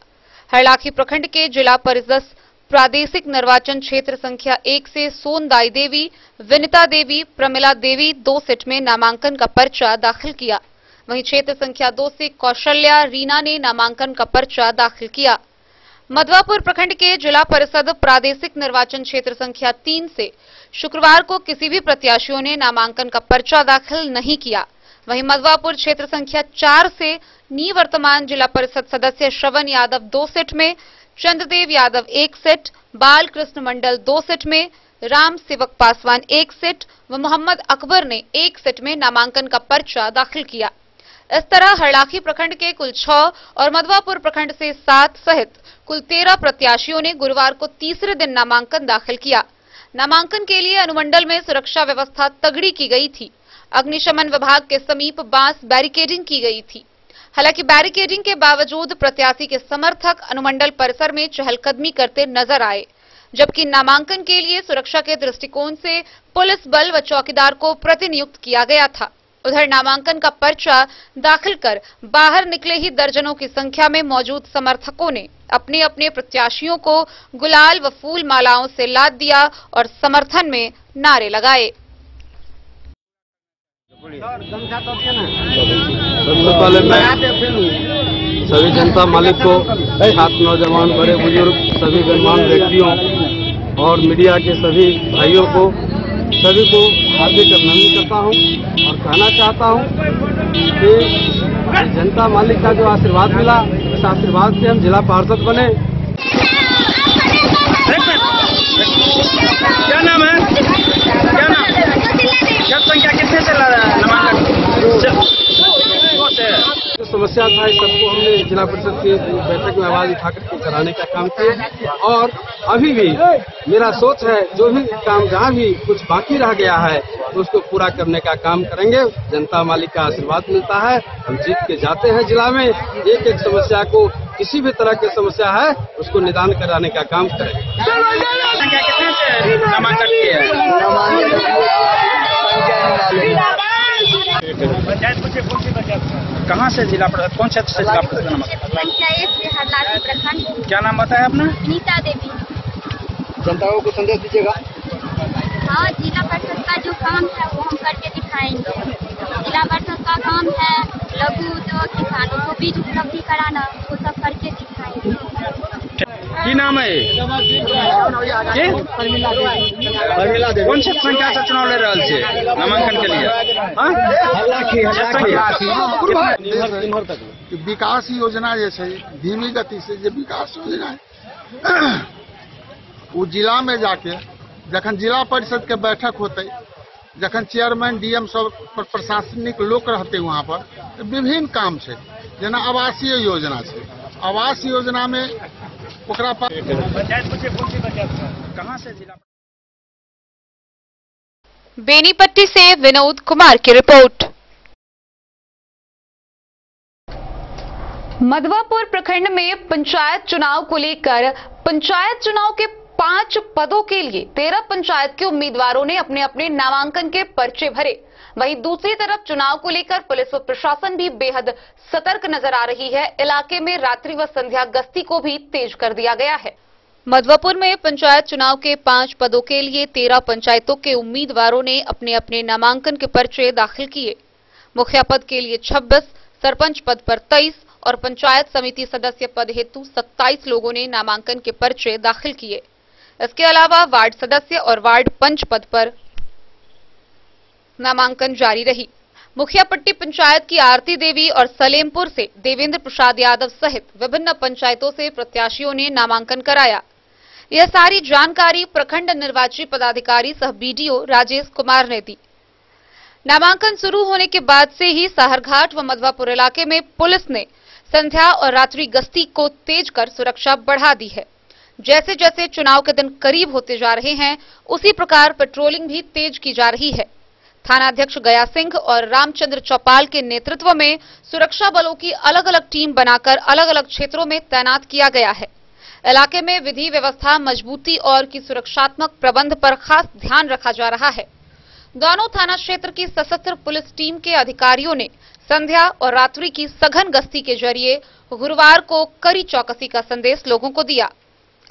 हरलाखी प्रखंड के जिला परिषद प्रादेशिक निर्वाचन क्षेत्र संख्या 1 से सोनदाई देवी, विनिता देवी, प्रमिला देवी 2 सेट में नामांकन का पर्चा दाखिल किया। वहीं क्षेत्र संख्या 2 से कौशल्या रीना ने नामांकन का पर्चा दाखिल किया। मधवापुर प्रखंड के जिला परिषद प्रादेशिक निर्वाचन क्षेत्र संख्या 3 से शुक्रवार को किसी भी प्रत्याशियों ने नामांकन का पर्चा दाखिल नहीं किया। वहीं मधवापुर क्षेत्र संख्या 4 से निवर्तमान जिला परिषद सदस्य श्रवण यादव 2 सेट में, चंद्रदेव यादव 1 सेट, बाल कृष्ण मंडल 2 सेट में, राम सेवक पासवान 1 सेट व मोहम्मद अकबर ने 1 सेट में नामांकन का पर्चा दाखिल किया। इस तरह हरलाखी प्रखंड के कुल 6 और मधवापुर प्रखंड से 7 सहित कुल 13 प्रत्याशियों ने गुरुवार को तीसरे दिन नामांकन दाखिल किया। नामांकन के लिए अनुमंडल में सुरक्षा व्यवस्था तगड़ी की गई थी। अग्निशमन विभाग के समीप बांस बैरिकेडिंग की गई थी। हालांकि बैरिकेडिंग के बावजूद प्रत्याशी के समर्थक अनुमंडल परिसर में चहलकदमी करते नजर आए, जबकि नामांकन के लिए सुरक्षा के दृष्टिकोण से पुलिस बल व चौकीदार को प्रतिनियुक्त किया गया था। उधर नामांकन का पर्चा दाखिल कर बाहर निकले ही दर्जनों की संख्या में मौजूद समर्थकों ने अपने अपने प्रत्याशियों को गुलाल व फूल मालाओं से लाद दिया और समर्थन में नारे लगाए। सबसे पहले मैं सभी जनता मालिक को, छात्र, नौजवान, बड़े बुजुर्ग, सभी गणमान्य व्यक्तियों और मीडिया के सभी भाइयों को, सभी को हार्दिक अभिनंदन करता हूं और कहना चाहता हूं कि जनता मालिक का जो आशीर्वाद मिला, इस आशीर्वाद से हम जिला पार्षद बने। क्या नाम है? क्या नाम? जनसंख्या कितने से नामांकन? जो समस्या था इस सबको हमने जिला परिषद की बैठक में आवाज उठाकर के कराने का काम किया और अभी भी मेरा सोच है जो भी काम जहाँ भी कुछ बाकी रह गया है तो उसको पूरा करने का काम करेंगे। जनता मालिक का आशीर्वाद मिलता है, हम जीत के जाते हैं जिला में। एक एक समस्या को, किसी भी तरह की समस्या है उसको निदान कराने का काम करेंगे। कहाँ से जिला परिषद, कौन क्षेत्र से जिला परिषद? प्रखंड। क्या नाम बताया आपने? विनीता देवी। जनताओं को संदेश दीजिएगा। हाँ, जिला परिषद का जो काम है वो हम करके दिखाएंगे। जिला परिषद का काम है लघु उद्योग, किसानों को बीज उपलब्धि कराना, वो सब करके दिखाएंगे। की नाम है? कौन क्षेत्र संख्या से चुनाव ले रहा है नामांकन के लिए? विकास योजना जैसे धीमी गति से जो विकास योजना है वो जिला में जाके जखन जिला परिषद के बैठक होते, जखन चेयरमैन डीएम सब प्रशासनिक लोग रहते वहाँ पर, तो विभिन्न काम है जना आवासीय योजना है। आवास योजना में ओकरा पर कहाँ से जिला? बेनीपट्टी से विनोद कुमार की रिपोर्ट। मधवापुर प्रखंड में पंचायत चुनाव को लेकर पंचायत चुनाव के 5 पदों के लिए 13 पंचायत के उम्मीदवारों ने अपने अपने नामांकन के पर्चे भरे। वहीं दूसरी तरफ चुनाव को लेकर पुलिस व प्रशासन भी बेहद सतर्क नजर आ रही है। इलाके में रात्रि व संध्या गश्ती को भी तेज कर दिया गया है। मधवापुर में पंचायत चुनाव के 5 पदों के लिए 13 पंचायतों के उम्मीदवारों ने अपने अपने नामांकन के पर्चे दाखिल किए। मुखिया पद के लिए 26, सरपंच पद पर 23 और पंचायत समिति सदस्य पद हेतु 27 लोगों ने नामांकन के पर्चे दाखिल किए। इसके अलावा वार्ड सदस्य और वार्ड पंच पद पर नामांकन जारी रही। मुखियापट्टी पंचायत की आरती देवी और सलेमपुर से देवेंद्र प्रसाद यादव सहित विभिन्न पंचायतों से प्रत्याशियों ने नामांकन कराया। यह सारी जानकारी प्रखंड निर्वाची पदाधिकारी सह बीडीओ राजेश कुमार ने दी। नामांकन शुरू होने के बाद से ही साहरघाट व मधवापुर इलाके में पुलिस ने संध्या और रात्रि गश्ती को तेज कर सुरक्षा बढ़ा दी है। जैसे जैसे चुनाव के दिन करीब होते जा रहे हैं, उसी प्रकार पेट्रोलिंग भी तेज की जा रही है। थानाध्यक्ष गया सिंह और रामचंद्र चौपाल के नेतृत्व में सुरक्षा बलों की अलग अलग टीम बनाकर अलग अलग क्षेत्रों में तैनात किया गया है। इलाके में विधि व्यवस्था मजबूती और की सुरक्षात्मक प्रबंध पर खास ध्यान रखा जा रहा है। दोनों थाना क्षेत्र की सशस्त्र पुलिस टीम के अधिकारियों ने संध्या और रात्रि की सघन गश्ती के जरिए गुरुवार को कड़ी चौकसी का संदेश लोगों को दिया।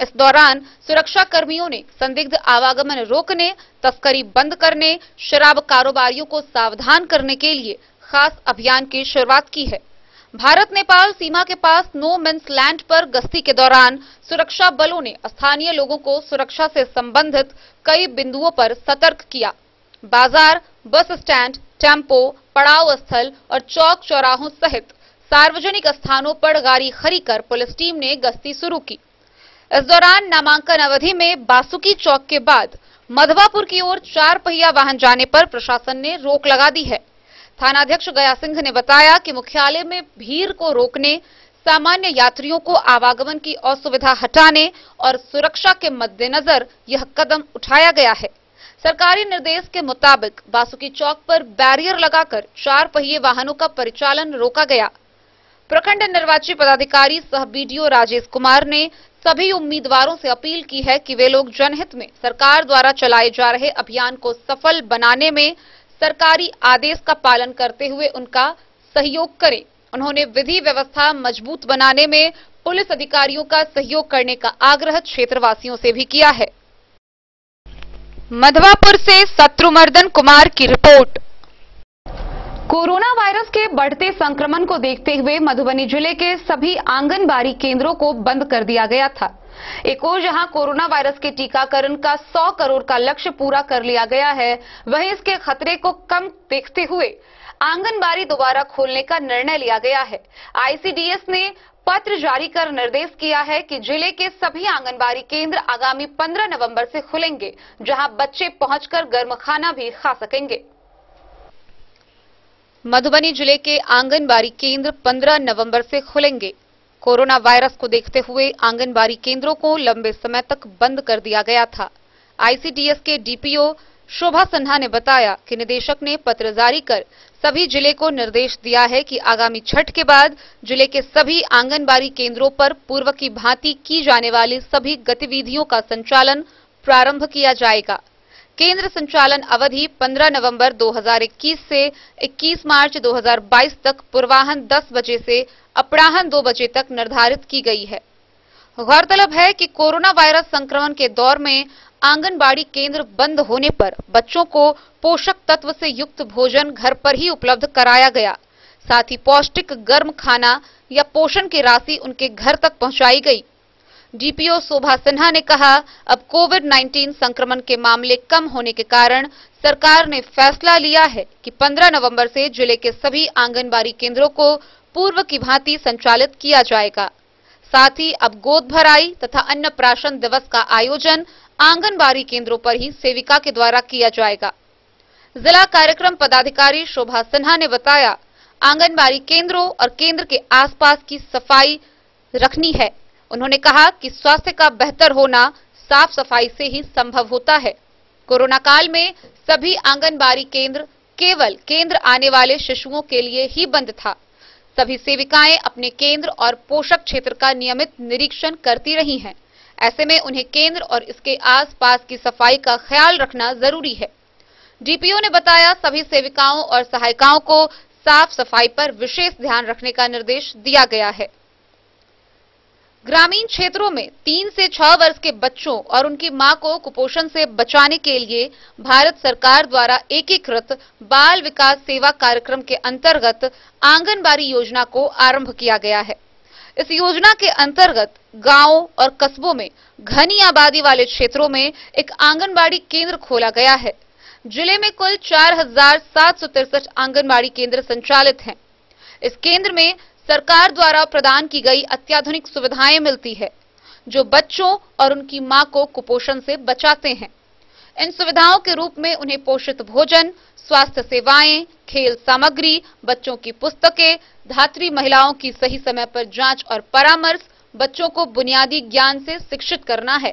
इस दौरान सुरक्षा कर्मियों ने संदिग्ध आवागमन रोकने, तस्करी बंद करने, शराब कारोबारियों को सावधान करने के लिए खास अभियान की शुरुआत की है। भारत नेपाल सीमा के पास नो मेंस लैंड पर गश्ती के दौरान सुरक्षा बलों ने स्थानीय लोगों को सुरक्षा से संबंधित कई बिंदुओं पर सतर्क किया। बाजार, बस स्टैंड, टेम्पो, पड़ाव स्थल और चौक चौराहों सहित सार्वजनिक स्थानों पर गाड़ी खड़ी कर पुलिस टीम ने गश्ती शुरू की। इस दौरान नामांकन अवधि में बासुकी चौक के बाद मधवापुर की ओर 4 पहिया वाहन जाने पर प्रशासन ने रोक लगा दी है। थानाध्यक्ष गया सिंह ने बताया कि मुख्यालय में भीड़ को रोकने, सामान्य यात्रियों को आवागमन की असुविधा हटाने और सुरक्षा के मद्देनजर यह कदम उठाया गया है। सरकारी निर्देश के मुताबिक बासुकी चौक पर बैरियर लगाकर 4 पहिए वाहनों का परिचालन रोका गया। प्रखंड निर्वाची पदाधिकारी सह बीडीओ राजेश कुमार ने सभी उम्मीदवारों से अपील की है कि वे लोग जनहित में सरकार द्वारा चलाए जा रहे अभियान को सफल बनाने में सरकारी आदेश का पालन करते हुए उनका सहयोग करें। उन्होंने विधि व्यवस्था मजबूत बनाने में पुलिस अधिकारियों का सहयोग करने का आग्रह क्षेत्रवासियों से भी किया है। मधवापुर से शत्रुमर्दन कुमार की रिपोर्ट। कोरोना वायरस के बढ़ते संक्रमण को देखते हुए मधुबनी जिले के सभी आंगनबाड़ी केंद्रों को बंद कर दिया गया था। एक ओर जहां कोरोना वायरस के टीकाकरण का 100 करोड़ का लक्ष्य पूरा कर लिया गया है, वहीं इसके खतरे को कम देखते हुए आंगनबाड़ी दोबारा खोलने का निर्णय लिया गया है। आईसीडीएस ने पत्र जारी कर निर्देश किया है कि जिले के सभी आंगनबाड़ी केंद्र आगामी 15 नवंबर से खुलेंगे, जहां बच्चे पहुंचकर गर्म खाना भी खा सकेंगे। मधुबनी जिले के आंगनबाड़ी केंद्र 15 नवंबर से खुलेंगे। कोरोना वायरस को देखते हुए आंगनबाड़ी केंद्रों को लंबे समय तक बंद कर दिया गया था। आईसीडीएस के डीपीओ शोभा सिन्हा ने बताया कि निदेशक ने पत्र जारी कर सभी जिले को निर्देश दिया है कि आगामी छठ के बाद जिले के सभी आंगनबाड़ी केंद्रों पर पूर्व की भांति की जाने वाली सभी गतिविधियों का संचालन प्रारंभ किया जाएगा। केंद्र संचालन अवधि 15 नवंबर 2021 से 21 मार्च 2022 तक पूर्वाह्न 10 बजे से अपराह्न 2 बजे तक निर्धारित की गई है। गौरतलब है कि कोरोना वायरस संक्रमण के दौर में आंगनबाड़ी केंद्र बंद होने पर बच्चों को पोषक तत्व से युक्त भोजन घर पर ही उपलब्ध कराया गया। साथ ही पौष्टिक गर्म खाना या पोषण की राशि उनके घर तक पहुंचाई गई। डीपीओ शोभा सिन्हा ने कहा, अब कोविड-19 संक्रमण के मामले कम होने के कारण सरकार ने फैसला लिया है कि 15 नवंबर से जिले के सभी आंगनबाड़ी केंद्रों को पूर्व की भांति संचालित किया जाएगा। साथ ही अब गोद भराई तथा अन्नप्राशन दिवस का आयोजन आंगनबाड़ी केंद्रों पर ही सेविका के द्वारा किया जाएगा। जिला कार्यक्रम पदाधिकारी शोभा सिन्हा ने बताया, आंगनबाड़ी केंद्रों और केंद्र के आसपास की सफाई रखनी है। उन्होंने कहा कि स्वास्थ्य का बेहतर होना साफ सफाई से ही संभव होता है। कोरोना काल में सभी आंगनबाड़ी केंद्र केवल केंद्र आने वाले शिशुओं के लिए ही बंद था। सभी सेविकाएं अपने केंद्र और पोषक क्षेत्र का नियमित निरीक्षण करती रही हैं। ऐसे में उन्हें केंद्र और इसके आसपास की सफाई का ख्याल रखना जरूरी है। डीपीओ ने बताया, सभी सेविकाओं और सहायिकाओं को साफ सफाई पर विशेष ध्यान रखने का निर्देश दिया गया है। ग्रामीण क्षेत्रों में 3 से 6 वर्ष के बच्चों और उनकी मां को कुपोषण से बचाने के लिए भारत सरकार द्वारा एकीकृत बाल विकास सेवा कार्यक्रम के अंतर्गत आंगनबाड़ी योजना को आरंभ किया गया है। इस योजना के अंतर्गत गांवों और कस्बों में घनी आबादी वाले क्षेत्रों में एक आंगनबाड़ी केंद्र खोला गया है। जिले में कुल 4763 आंगनबाड़ी केंद्र संचालित हैं। इस केंद्र में सरकार द्वारा प्रदान की गई अत्याधुनिक सुविधाएं मिलती है। जो बच्चों और उनकी मां को कुपोषण से बचाते हैं। इन सुविधाओं के रूप में उन्हें पोषित भोजन, स्वास्थ्य सेवाएं, खेल सामग्री, बच्चों की पुस्तकें, धात्री महिलाओं की सही समय पर जांच और परामर्श, बच्चों को बुनियादी ज्ञान से शिक्षित करना है।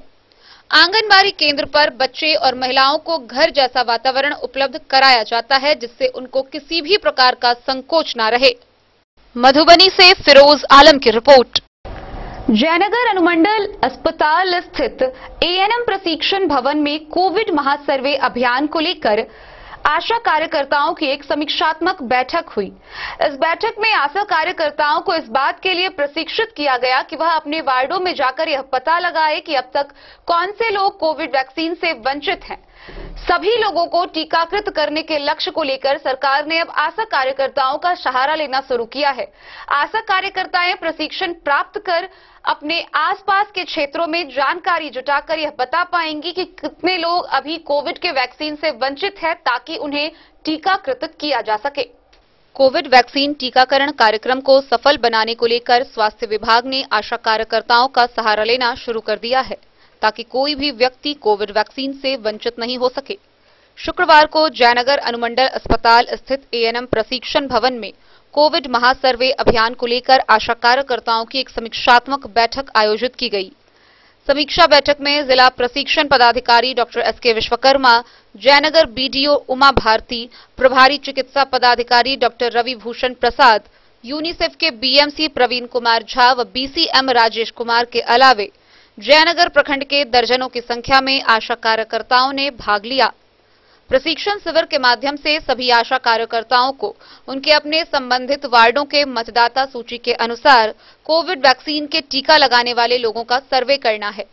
आंगनबाड़ी केंद्र पर बच्चे और महिलाओं को घर जैसा वातावरण उपलब्ध कराया जाता है, जिससे उनको किसी भी प्रकार का संकोच न रहे। मधुबनी से फिरोज आलम की रिपोर्ट। जयनगर अनुमंडल अस्पताल स्थित एएनएम प्रशिक्षण भवन में कोविड महासर्वे अभियान को लेकर आशा कार्यकर्ताओं की एक समीक्षात्मक बैठक हुई। इस बैठक में आशा कार्यकर्ताओं को इस बात के लिए प्रशिक्षित किया गया कि वह अपने वार्डों में जाकर यह पता लगाए कि अब तक कौन से लोग कोविड वैक्सीन से वंचित हैं। सभी लोगों को टीकाकृत करने के लक्ष्य को लेकर सरकार ने अब आशा कार्यकर्ताओं का सहारा लेना शुरू किया है। आशा कार्यकर्ताएं प्रशिक्षण प्राप्त कर अपने आसपास के क्षेत्रों में जानकारी जुटाकर यह बता पाएंगी कि कितने लोग अभी कोविड के वैक्सीन से वंचित हैं, ताकि उन्हें टीकाकृत किया जा सके। कोविड वैक्सीन टीकाकरण कार्यक्रम को सफल बनाने को लेकर स्वास्थ्य विभाग ने आशा कार्यकर्ताओं का सहारा लेना शुरू कर दिया है, ताकि कोई भी व्यक्ति कोविड वैक्सीन से वंचित नहीं हो सके। शुक्रवार को जयनगर अनुमंडल अस्पताल स्थित एएनएम प्रशिक्षण भवन में कोविड महासर्वे अभियान को लेकर आशा कार्यकर्ताओं की एक समीक्षात्मक बैठक आयोजित की गई। समीक्षा बैठक में जिला प्रशिक्षण पदाधिकारी doctor SK Vishwakarma, Jaynagar BDO Uma Bharti, प्रभारी चिकित्सा पदाधिकारी डॉक्टर रवि भूषण प्रसाद, यूनिसेफ के बीएमसी प्रवीण कुमार झा व बीसीएम राजेश कुमार के अलावे जयनगर प्रखंड के दर्जनों की संख्या में आशा कार्यकर्ताओं ने भाग लिया। प्रशिक्षण शिविर के माध्यम से सभी आशा कार्यकर्ताओं को उनके अपने संबंधित वार्डों के मतदाता सूची के अनुसार कोविड वैक्सीन के टीका लगाने वाले लोगों का सर्वे करना है।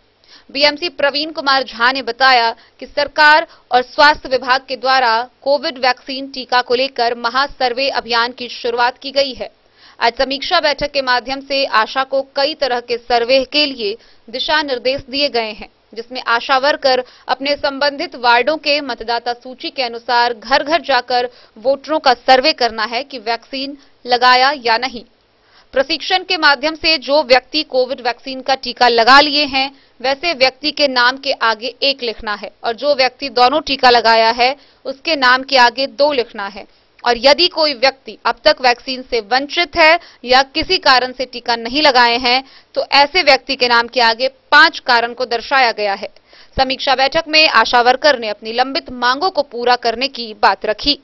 बीएमसी प्रवीण कुमार झा ने बताया कि सरकार और स्वास्थ्य विभाग के द्वारा कोविड वैक्सीन टीका को लेकर महासर्वे अभियान की शुरुआत की गई है। आज समीक्षा बैठक के माध्यम से आशा को कई तरह के सर्वे के लिए दिशा निर्देश दिए गए हैं, जिसमें आशा वर्कर अपने संबंधित वार्डों के मतदाता सूची के अनुसार घर घर जाकर वोटरों का सर्वे करना है कि वैक्सीन लगाया या नहीं। प्रशिक्षण के माध्यम से जो व्यक्ति कोविड वैक्सीन का टीका लगा लिए हैं, वैसे व्यक्ति के नाम के आगे 1 लिखना है और जो व्यक्ति दोनों टीका लगाया है उसके नाम के आगे 2 लिखना है। और यदि कोई व्यक्ति अब तक वैक्सीन से वंचित है या किसी कारण से टीका नहीं लगाए हैं, तो ऐसे व्यक्ति के नाम के आगे 5 कारण को दर्शाया गया है। समीक्षा बैठक में आशा वर्कर ने अपनी लंबित मांगों को पूरा करने की बात रखी।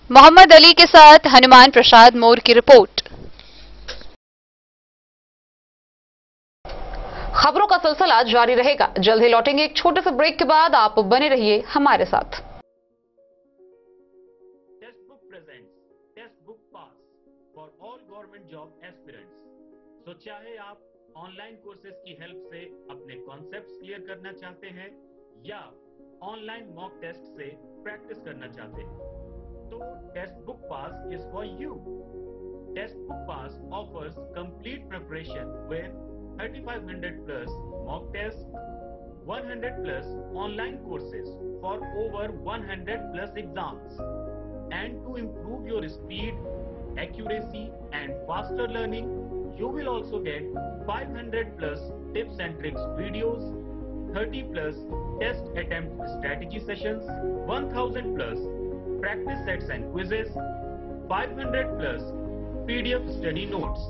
मोहम्मद अली के साथ हनुमान प्रसाद मोर की रिपोर्ट। खबरों का सिलसिला जारी रहेगा। जल्द ही लौटेंगे एक छोटे से ब्रेक के बाद। आप बने रहिए हमारे साथ। Testbook presents Testbook pass for all government job aspirants. तो चाहे आप ऑनलाइन कोर्सेज की हेल्प से अपने कॉन्सेप्ट्स क्लियर करना चाहते हैं या ऑनलाइन मॉक टेस्ट से प्रैक्टिस करना चाहते हैं, तो Testbook pass is for you. Test book pass offers complete preparation with 3500 plus mock tests, 100 plus online courses for over 100 plus exams. And to improve your speed, accuracy and faster learning, you will also get 500 plus tips and tricks videos, 30 plus test attempt strategy sessions, 1000 plus practice sets and quizzes, 500 plus PDF study notes.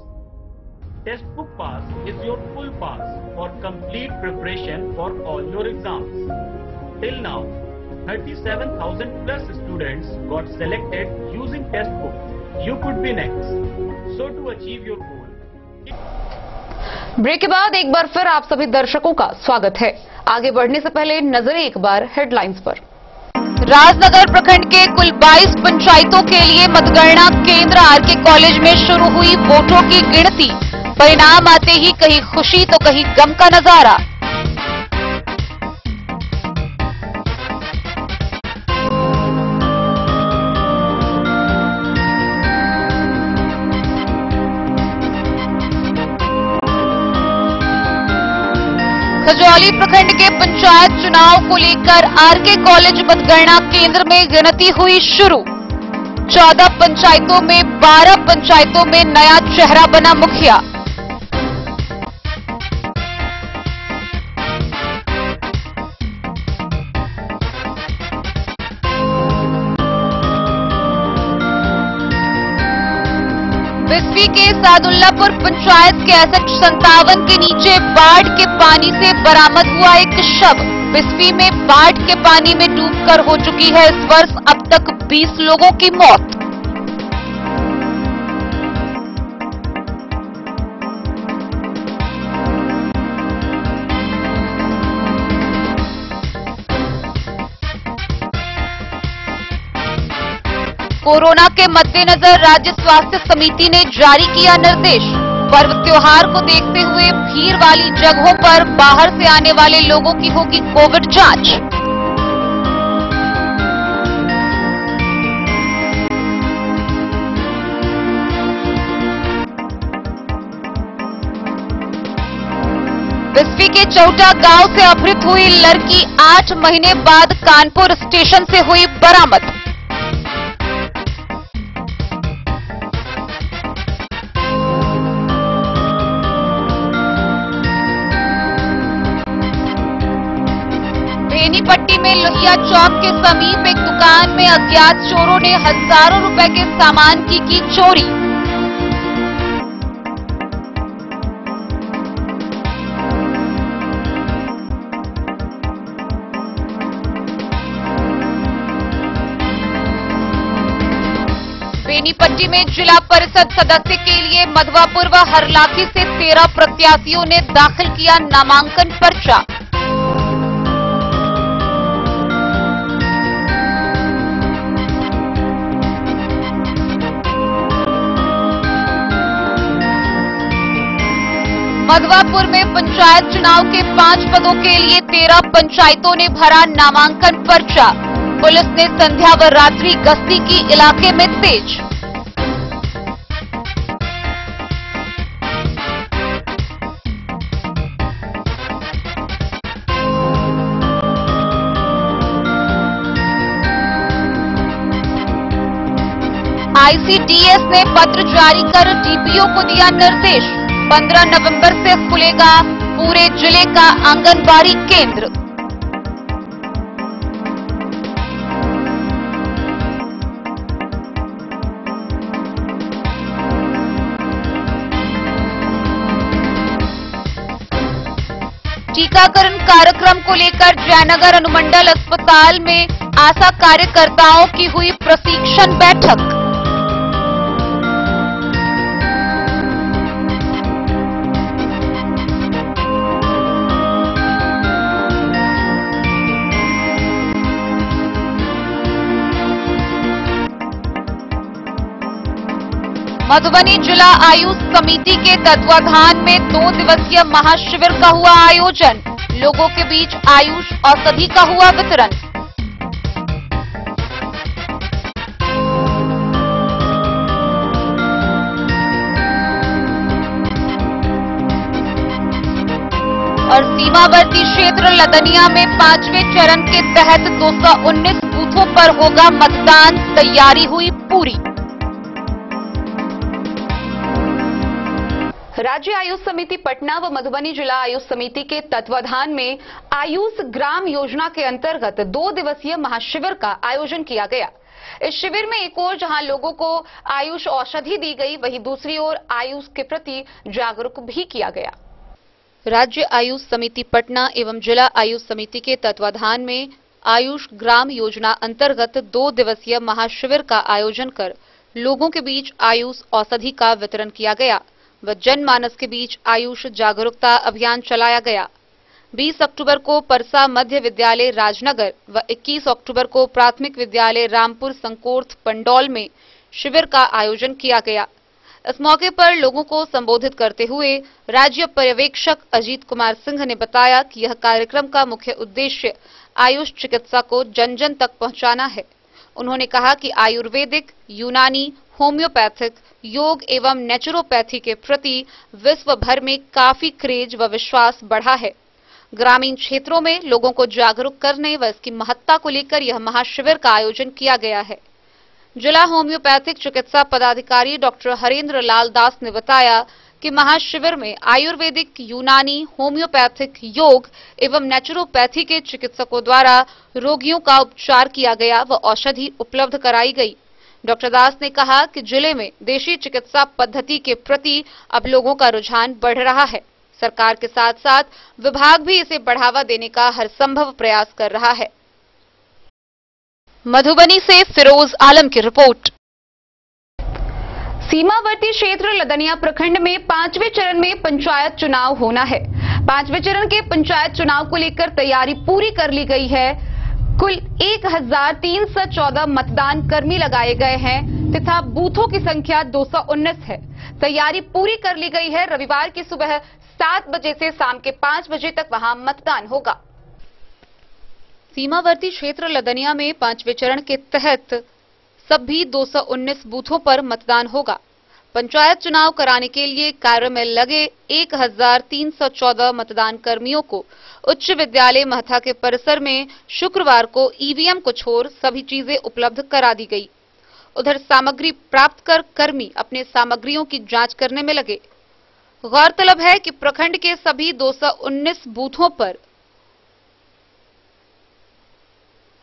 Test book pass is your full pass for complete preparation for all your exams. Till now, 37,000 plus students got selected using test book. You could be next. So to achieve your goal. Break के बाद एक बार फिर आप सभी दर्शकों का स्वागत है। आगे बढ़ने से पहले नजरें एक बार हेडलाइंस पर। राजनगर प्रखंड के कुल 22 पंचायतों के लिए मतगणना केंद्र आरके कॉलेज में शुरू हुई वोटों की गिनती। परिणाम आते ही कहीं खुशी तो कहीं गम का नजारा। खजौली प्रखंड के पंचायत चुनाव को लेकर आरके कॉलेज मतगणना केंद्र में गिनती हुई शुरू। 14 पंचायतों में 12 पंचायतों में नया चेहरा बना मुखिया। बिस्फी के सादुल्लापुर पंचायत के SH 57 के नीचे बाढ़ के पानी से बरामद हुआ एक शव। बिस्फी में बाढ़ के पानी में डूबकर हो चुकी है इस वर्ष अब तक 20 लोगों की मौत। कोरोना के मद्देनजर राज्य स्वास्थ्य समिति ने जारी किया निर्देश। पर्व त्योहार को देखते हुए भीड़ वाली जगहों पर बाहर से आने वाले लोगों की होगी कोविड जांच। बिस्फी के चौटा गांव से अपहृत हुई लड़की 8 महीने बाद कानपुर स्टेशन से हुई बरामद। बेनीपट्टी में लोहिया चौक के समीप एक दुकान में अज्ञात चोरों ने हजारों रुपए के सामान की चोरी। बेनीपट्टी में जिला परिषद सदस्य के लिए मधवापुर व हरलाखी से 13 प्रत्याशियों ने दाखिल किया नामांकन पर्चा। मधवापुर में पंचायत चुनाव के 5 पदों के लिए 13 पंचायतों ने भरा नामांकन पर्चा। पुलिस ने संध्या व रात्रि गश्ती की इलाके में तेज। ICDS ने पत्र जारी कर DPO को दिया निर्देश। 15 नवंबर से खुलेगा पूरे जिले का आंगनबाड़ी केंद्र। टीकाकरण कार्यक्रम को लेकर जयनगर अनुमंडल अस्पताल में आशा कार्यकर्ताओं की हुई प्रशिक्षण बैठक। मधुबनी जिला आयुष समिति के तत्वाधान में 2 दिवसीय महाशिविर का हुआ आयोजन। लोगों के बीच आयुष औषधि का हुआ वितरण। और सीमावर्ती क्षेत्र लदनिया में 5वें चरण के तहत 219 बूथों पर होगा मतदान। तैयारी हुई पूरी। राज्य आयुष समिति पटना व मधुबनी जिला आयुष समिति के तत्वाधान में आयुष ग्राम योजना के अंतर्गत 2 दिवसीय महाशिविर का आयोजन किया गया। इस शिविर में एक ओर जहां लोगों को आयुष औषधि दी गई, वहीं दूसरी ओर आयुष के प्रति जागरूक भी किया गया। राज्य आयुष समिति पटना एवं जिला आयुष समिति के तत्वाधान में आयुष ग्राम योजना अंतर्गत 2 दिवसीय महाशिविर का आयोजन कर लोगों के बीच आयुष औषधि का वितरण किया गया व जनमानस के बीच आयुष जागरूकता अभियान चलाया गया। 20 अक्टूबर को परसा मध्य विद्यालय राजनगर व 21 अक्टूबर को प्राथमिक विद्यालय रामपुर संकोर्थ पंडौल में शिविर का आयोजन किया गया। इस मौके पर लोगों को संबोधित करते हुए राज्य पर्यवेक्षक अजीत कुमार सिंह ने बताया कि यह कार्यक्रम का मुख्य उद्देश्य आयुष चिकित्सा को जन जन तक पहुंचाना है। उन्होंने कहा कि आयुर्वेदिक, यूनानी, होम्योपैथिक, योग एवं नेचुरोपैथी के प्रति विश्व भर में काफी क्रेज व विश्वास बढ़ा है। ग्रामीण क्षेत्रों में लोगों को जागरूक करने व इसकी महत्ता को लेकर यह महाशिविर का आयोजन किया गया है। जिला होम्योपैथिक चिकित्सा पदाधिकारी डॉक्टर हरेंद्र लाल दास ने बताया कि महाशिविर में आयुर्वेदिक, यूनानी, होम्योपैथिक, योग एवं नेचुरोपैथी के चिकित्सकों द्वारा रोगियों का उपचार किया गया व औषधि उपलब्ध कराई गई। डॉक्टर दास ने कहा कि जिले में देशी चिकित्सा पद्धति के प्रति अब लोगों का रुझान बढ़ रहा है। सरकार के साथ साथ विभाग भी इसे बढ़ावा देने का हर संभव प्रयास कर रहा है। मधुबनी से फिरोज आलम की रिपोर्ट। सीमावर्ती क्षेत्र लदनिया प्रखंड में 5वें चरण में पंचायत चुनाव होना है। 5वें चरण के पंचायत चुनाव को लेकर तैयारी पूरी कर ली गई है। कुल 1314 मतदान कर्मी लगाए गए हैं तथा बूथों की संख्या 219 है। तैयारी पूरी कर ली गई है। रविवार की सुबह 7 बजे से शाम के 5 बजे तक वहां मतदान होगा। सीमावर्ती क्षेत्र लदनिया में 5वें चरण के तहत सभी 219 बूथों पर मतदान होगा। पंचायत चुनाव कराने के लिए कार्य में लगे 1314 मतदान कर्मियों को उच्च विद्यालय महथा के परिसर में शुक्रवार को ईवीएम को छोड़ सभी चीजें उपलब्ध करा दी गई। उधर सामग्री प्राप्त कर कर्मी अपने सामग्रियों की जांच करने में लगे। गौरतलब है कि प्रखंड के सभी 219 बूथों पर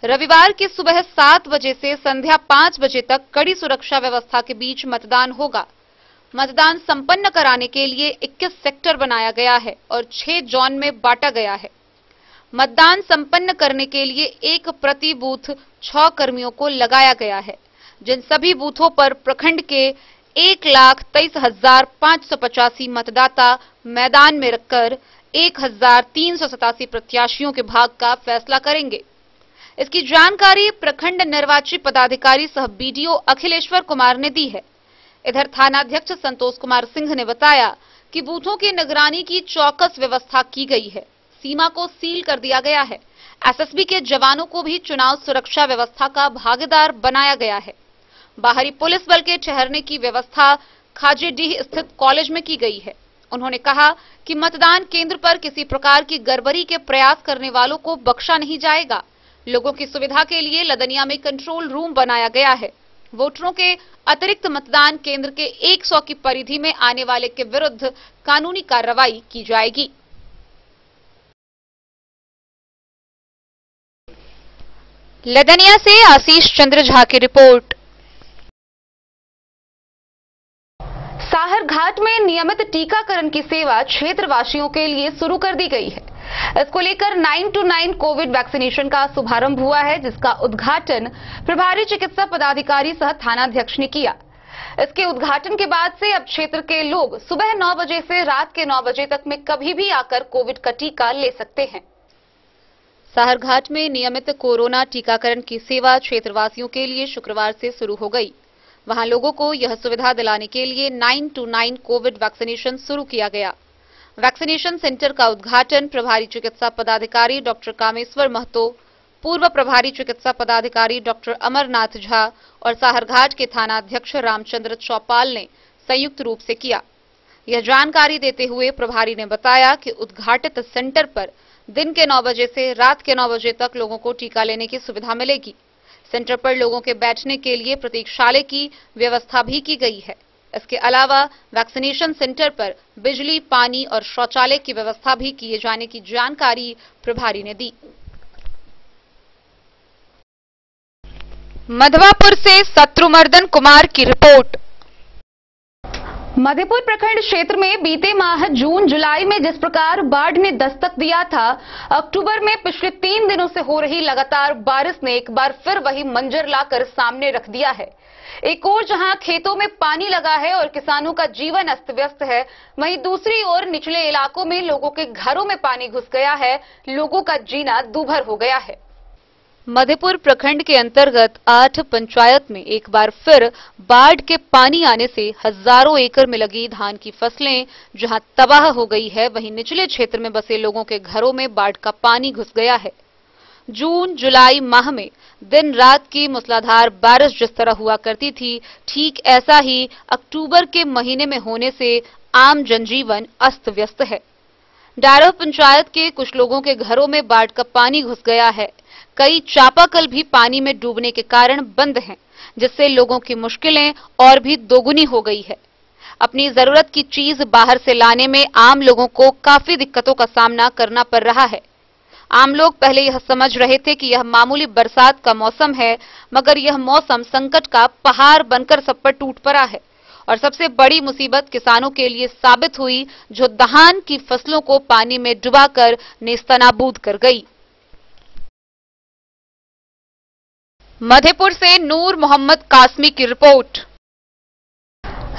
रविवार की सुबह 7 बजे से संध्या 5 बजे तक कड़ी सुरक्षा व्यवस्था के बीच मतदान होगा। मतदान संपन्न कराने के लिए 21 सेक्टर बनाया गया है और 6 जोन में बांटा गया है। मतदान संपन्न करने के लिए एक प्रति बूथ 6 कर्मियों को लगाया गया है, जिन सभी बूथों पर प्रखंड के 1,23,585 मतदाता मैदान में रखकर 1,387 प्रत्याशियों के भाग्य का फैसला करेंगे। इसकी जानकारी प्रखंड निर्वाची पदाधिकारी सह बीडीओ अखिलेश्वर कुमार ने दी है। इधर थानाध्यक्ष संतोष कुमार सिंह ने बताया कि बूथों की निगरानी की चौकस व्यवस्था की गई है। सीमा को सील कर दिया गया है। एसएसबी के जवानों को भी चुनाव सुरक्षा व्यवस्था का भागीदार बनाया गया है। बाहरी पुलिस बल के ठहरने की व्यवस्था खाजेडीह स्थित कॉलेज में की गई है। उन्होंने कहा कि मतदान केंद्र पर किसी प्रकार की गड़बड़ी के प्रयास करने वालों को बख्शा नहीं जाएगा। लोगों की सुविधा के लिए लदनिया में कंट्रोल रूम बनाया गया है। वोटरों के अतिरिक्त मतदान केंद्र के 100 की परिधि में आने वाले के विरुद्ध कानूनी कार्रवाई की जाएगी। लदनिया से आशीष चंद्र झा की रिपोर्ट। साहर घाट में नियमित टीकाकरण की सेवा क्षेत्रवासियों के लिए शुरू कर दी गई है। इसको लेकर 9 to 9 कोविड वैक्सीनेशन का शुभारंभ हुआ है, जिसका उद्घाटन प्रभारी चिकित्सा पदाधिकारी सह थानाध्यक्ष ने किया। इसके उद्घाटन के बाद से अब क्षेत्र के लोग सुबह 9 बजे से रात के 9 बजे तक में कभी भी आकर कोविड का टीका ले सकते हैं। साहर घाट में नियमित कोरोना टीकाकरण की सेवा क्षेत्रवासियों के लिए शुक्रवार से शुरू हो गई। वहां लोगों को यह सुविधा दिलाने के लिए 9 to 9 कोविड वैक्सीनेशन शुरू किया गया। वैक्सीनेशन सेंटर का उद्घाटन प्रभारी चिकित्सा पदाधिकारी डॉक्टर कामेश्वर महतो, पूर्व प्रभारी चिकित्सा पदाधिकारी डॉक्टर अमरनाथ झा और साहरघाट के थानाध्यक्ष रामचंद्र चौपाल ने संयुक्त रूप से किया। यह जानकारी देते हुए प्रभारी ने बताया कि उद्घाटित सेंटर पर दिन के 9 बजे से रात के 9 बजे तक लोगों को टीका लेने की सुविधा मिलेगी। सेंटर पर लोगों के बैठने के लिए प्रतीक्षालय की व्यवस्था भी की गई है। इसके अलावा वैक्सीनेशन सेंटर पर बिजली, पानी और शौचालय की व्यवस्था भी किए जाने की जानकारी प्रभारी ने दी। मधवापुर से शत्रुमर्दन कुमार की रिपोर्ट। मधेपुर प्रखंड क्षेत्र में बीते माह जून जुलाई में जिस प्रकार बाढ़ ने दस्तक दिया था, अक्टूबर में पिछले 3 दिनों से हो रही लगातार बारिश ने एक बार फिर वही मंजर लाकर सामने रख दिया है। एक ओर जहां खेतों में पानी लगा है और किसानों का जीवन अस्त व्यस्त है, वहीं दूसरी ओर निचले इलाकों में लोगों के घरों में पानी घुस गया है, लोगों का जीना दूभर हो गया है। मधेपुर प्रखंड के अंतर्गत 8 पंचायत में एक बार फिर बाढ़ के पानी आने से हजारों एकड़ में लगी धान की फसलें जहां तबाह हो गई है, वहीं निचले क्षेत्र में बसे लोगों के घरों में बाढ़ का पानी घुस गया है। जून जुलाई माह में दिन रात की मूसलाधार बारिश जिस तरह हुआ करती थी, ठीक ऐसा ही अक्टूबर के महीने में होने से आम जनजीवन अस्त व्यस्त है। डारो पंचायत के कुछ लोगों के घरों में बाढ़ का पानी घुस गया है। कई चापाकल भी पानी में डूबने के कारण बंद हैं, जिससे लोगों की मुश्किलें और भी दोगुनी हो गई है। अपनी जरूरत की चीज बाहर से लाने में आम लोगों को काफी दिक्कतों का सामना करना पड़ रहा है। आम लोग पहले यह समझ रहे थे कि यह मामूली बरसात का मौसम है, मगर यह मौसम संकट का पहाड़ बनकर सब पर टूट पड़ा है। और सबसे बड़ी मुसीबत किसानों के लिए साबित हुई, जो धान की फसलों को पानी में डुबाकर नेस्तनाबूद कर गई। मधेपुर से नूर मोहम्मद कासमी की रिपोर्ट।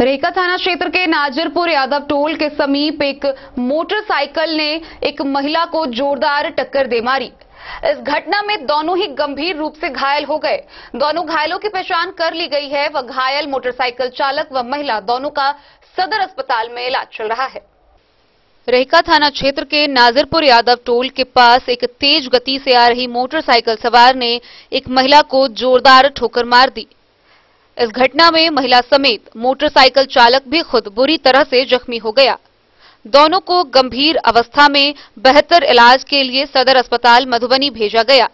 रेका थाना क्षेत्र के नाजरपुर यादव टोल के समीप एक मोटरसाइकिल ने एक महिला को जोरदार टक्कर दे मारी। इस घटना में दोनों ही गंभीर रूप से घायल हो गए। दोनों घायलों की पहचान कर ली गई है। वह घायल मोटरसाइकिल चालक व महिला दोनों का सदर अस्पताल में इलाज चल रहा है। रेका थाना क्षेत्र के नाजरपुर यादव टोल के पास एक तेज गति से आ रही मोटरसाइकिल सवार ने एक महिला को जोरदार ठोकर मार दी। इस घटना में महिला समेत मोटरसाइकिल चालक भी खुद बुरी तरह से जख्मी हो गया। दोनों को गंभीर अवस्था में बेहतर इलाज के लिए सदर अस्पताल मधुबनी भेजा गया।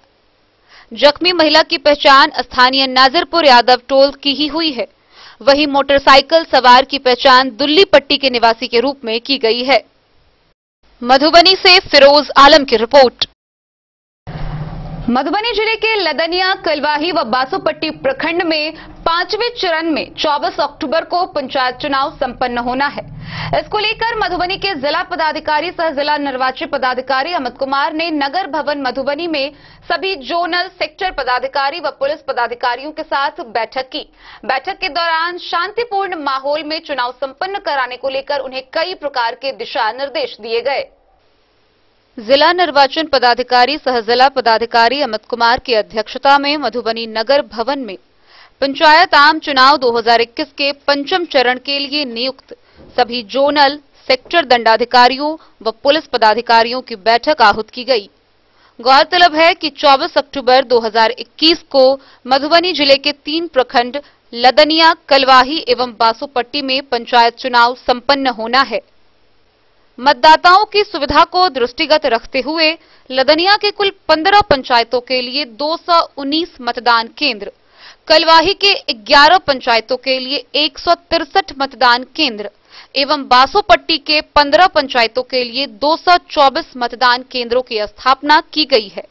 जख्मी महिला की पहचान स्थानीय नाजरपुर यादव टोल की ही हुई है। वहीं मोटरसाइकिल सवार की पहचान दुल्ली पट्टी के निवासी के रूप में की गई है। मधुबनी से फिरोज आलम की रिपोर्ट। मधुबनी जिले के लदनिया, कलवाही व बासोपट्टी प्रखंड में 5वें चरण में 24 अक्टूबर को पंचायत चुनाव संपन्न होना है। इसको लेकर मधुबनी के जिला पदाधिकारी सह जिला निर्वाची पदाधिकारी अमित कुमार ने नगर भवन मधुबनी में सभी जोनल, सेक्टर पदाधिकारी व पुलिस पदाधिकारियों के साथ बैठक की। बैठक के दौरान शांतिपूर्ण माहौल में चुनाव संपन्न कराने को लेकर उन्हें कई प्रकार के दिशा निर्देश दिए गए। जिला निर्वाचन पदाधिकारी सह जिला पदाधिकारी अमित कुमार की अध्यक्षता में मधुबनी नगर भवन में पंचायत आम चुनाव 2021 के 5वें चरण के लिए नियुक्त सभी जोनल, सेक्टर दंडाधिकारियों व पुलिस पदाधिकारियों की बैठक आहूत की गई। गौरतलब है कि 24 अक्टूबर 2021 को मधुबनी जिले के 3 प्रखंड लदनिया, कलवाही एवं बासोपट्टी में पंचायत चुनाव संपन्न होना है। मतदाताओं की सुविधा को दृष्टिगत रखते हुए लदनिया के कुल 15 पंचायतों के लिए 219 मतदान केंद्र, कलवाही के 11 पंचायतों के लिए 163 मतदान केंद्र एवं बासोपट्टी के 15 पंचायतों के लिए 224 मतदान केंद्रों की स्थापना की गई है।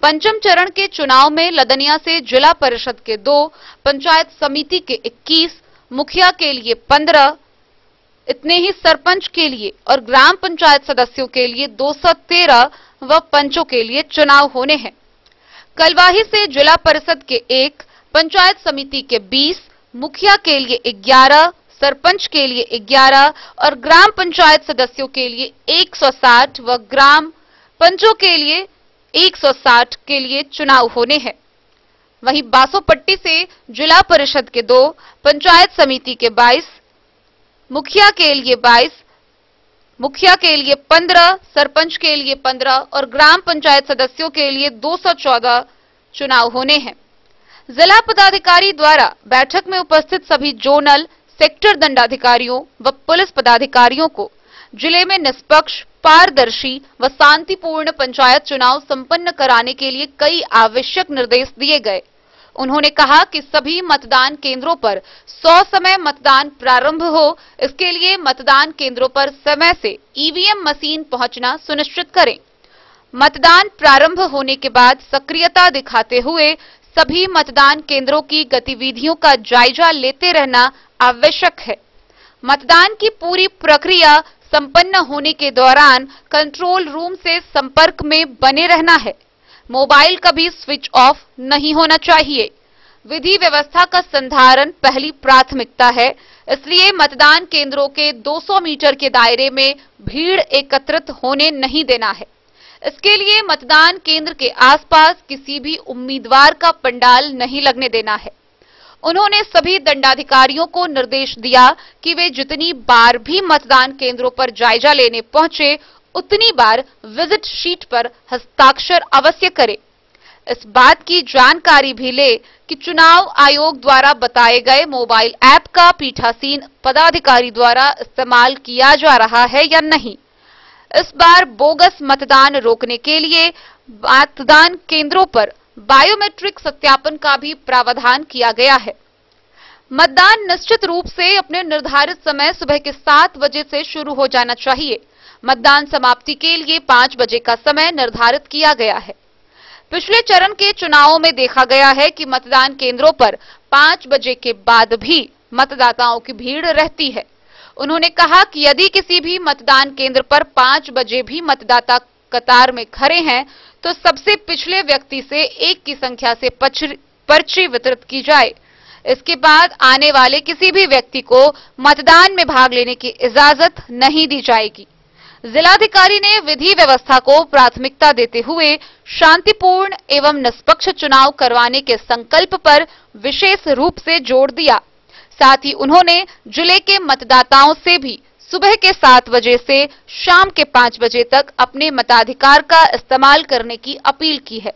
5वें चरण के चुनाव में लदनिया से जिला परिषद के 2, पंचायत समिति के 21, मुखिया के लिए 15, इतने ही सरपंच के लिए और ग्राम पंचायत सदस्यों के लिए 213 व पंचों के लिए चुनाव होने हैं। कलवाही से जिला परिषद के 1, पंचायत समिति के 20, मुखिया के लिए 11, सरपंच के लिए 11 और ग्राम पंचायत सदस्यों के लिए 160 व ग्राम पंचों के लिए 160 के लिए चुनाव होने हैं। वहीं बासोपट्टी से जिला परिषद के 2, पंचायत समिति के 22, मुखिया के लिए 22, मुखिया के लिए 15, सरपंच के लिए 15 और ग्राम पंचायत सदस्यों के लिए 214 चुनाव होने हैं। जिला पदाधिकारी द्वारा बैठक में उपस्थित सभी जोनल, सेक्टर दंडाधिकारियों व पुलिस पदाधिकारियों को जिले में निष्पक्ष, पारदर्शी व शांतिपूर्ण पंचायत चुनाव संपन्न कराने के लिए कई आवश्यक निर्देश दिए गए। उन्होंने कहा कि सभी मतदान केंद्रों पर 100 समय मतदान प्रारंभ हो, इसके लिए मतदान केंद्रों पर समय से ईवीएम मशीन पहुंचना सुनिश्चित करें। मतदान प्रारंभ होने के बाद सक्रियता दिखाते हुए सभी मतदान केंद्रों की गतिविधियों का जायजा लेते रहना आवश्यक है। मतदान की पूरी प्रक्रिया संपन्न होने के दौरान कंट्रोल रूम से संपर्क में बने रहना है। मोबाइल कभी स्विच ऑफ नहीं होना चाहिए। विधि व्यवस्था का संधारण पहली प्राथमिकता है, इसलिए मतदान केंद्रों के 200 मीटर के दायरे में भीड़ एकत्रित होने नहीं देना है। इसके लिए मतदान केंद्र के आसपास किसी भी उम्मीदवार का पंडाल नहीं लगने देना है। उन्होंने सभी दंडाधिकारियों को निर्देश दिया कि वे जितनी बार भी मतदान केंद्रों पर जायजा लेने पहुंचे, उतनी बार विजिट शीट पर हस्ताक्षर अवश्य करें। इस बात की जानकारी भी ले कि चुनाव आयोग द्वारा बताए गए मोबाइल ऐप का पीठासीन पदाधिकारी द्वारा इस्तेमाल किया जा रहा है या नहीं। इस बार बोगस मतदान रोकने के लिए मतदान केंद्रों पर बायोमेट्रिक सत्यापन का भी प्रावधान किया गया है। मतदान निश्चित रूप से अपने निर्धारित समय सुबह के 7 बजे से शुरू हो जाना चाहिए। मतदान समाप्ति के लिए 5 बजे का समय निर्धारित किया गया है। पिछले चरण के चुनावों में देखा गया है कि मतदान केंद्रों पर 5 बजे के बाद भी मतदाताओं की भीड़ रहती है। उन्होंने कहा कि यदि किसी भी मतदान केंद्र पर 5 बजे भी मतदाता कतार में खड़े हैं तो सबसे पिछले व्यक्ति से 1 की संख्या से पर्ची वितरित की जाए। इसके बाद आने वाले किसी भी व्यक्ति को मतदान में भाग लेने की इजाजत नहीं दी जाएगी। जिलाधिकारी ने विधि व्यवस्था को प्राथमिकता देते हुए शांतिपूर्ण एवं निष्पक्ष चुनाव करवाने के संकल्प पर विशेष रूप से जोर दिया। साथ ही उन्होंने जिले के मतदाताओं से भी सुबह के 7 बजे से शाम के 5 बजे तक अपने मताधिकार का इस्तेमाल करने की अपील की है।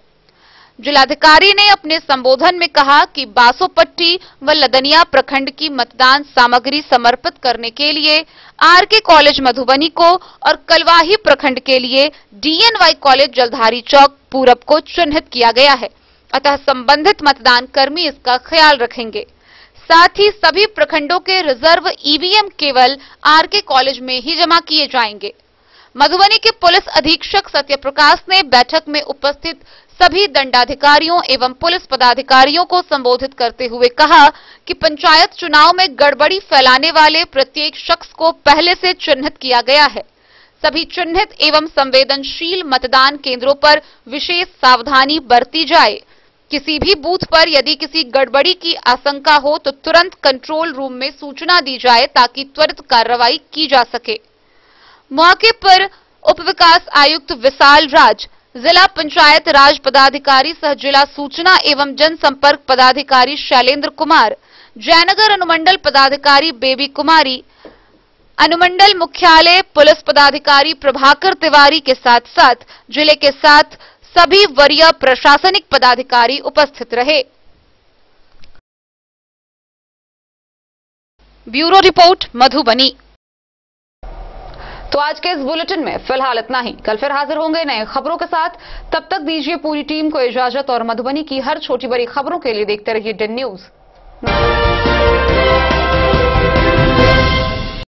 जिलाधिकारी ने अपने संबोधन में कहा कि बासोपट्टी व लदनिया प्रखंड की मतदान सामग्री समर्पित करने के लिए आरके कॉलेज मधुबनी को और कलवाही प्रखंड के लिए डीएनवाई कॉलेज जलधारी चौक पूरब को चिन्हित किया गया है। अतः संबंधित मतदान कर्मी इसका ख्याल रखेंगे। साथ ही सभी प्रखंडों के रिजर्व ईवीएम केवल आरके कॉलेज में ही जमा किए जाएंगे। मधुबनी के पुलिस अधीक्षक सत्यप्रकाश ने बैठक में उपस्थित सभी दंडाधिकारियों एवं पुलिस पदाधिकारियों को संबोधित करते हुए कहा कि पंचायत चुनाव में गड़बड़ी फैलाने वाले प्रत्येक शख्स को पहले से चिन्हित किया गया है। सभी चिन्हित एवं संवेदनशील मतदान केंद्रों पर विशेष सावधानी बरती जाए। किसी भी बूथ पर यदि किसी गड़बड़ी की आशंका हो तो तुरंत कंट्रोल रूम में सूचना दी जाए ताकि त्वरित कार्रवाई की जा सके। मौके पर उप विकास आयुक्त विशाल राज, जिला पंचायत राज पदाधिकारी सह जिला सूचना एवं जनसंपर्क पदाधिकारी शैलेंद्र कुमार, जयनगर अनुमंडल पदाधिकारी बेबी कुमारी, अनुमंडल मुख्यालय पुलिस पदाधिकारी प्रभाकर तिवारी के साथ साथ जिले के साथ सभी वरीय प्रशासनिक पदाधिकारी उपस्थित रहे। Bureau report Madhubani. तो आज के इस बुलेटिन में फिलहाल इतना ही। कल फिर हाजिर होंगे नए खबरों के साथ। तब तक दीजिए पूरी टीम को इजाजत और मधुबनी की हर छोटी बड़ी खबरों के लिए देखते रहिए DEN न्यूज।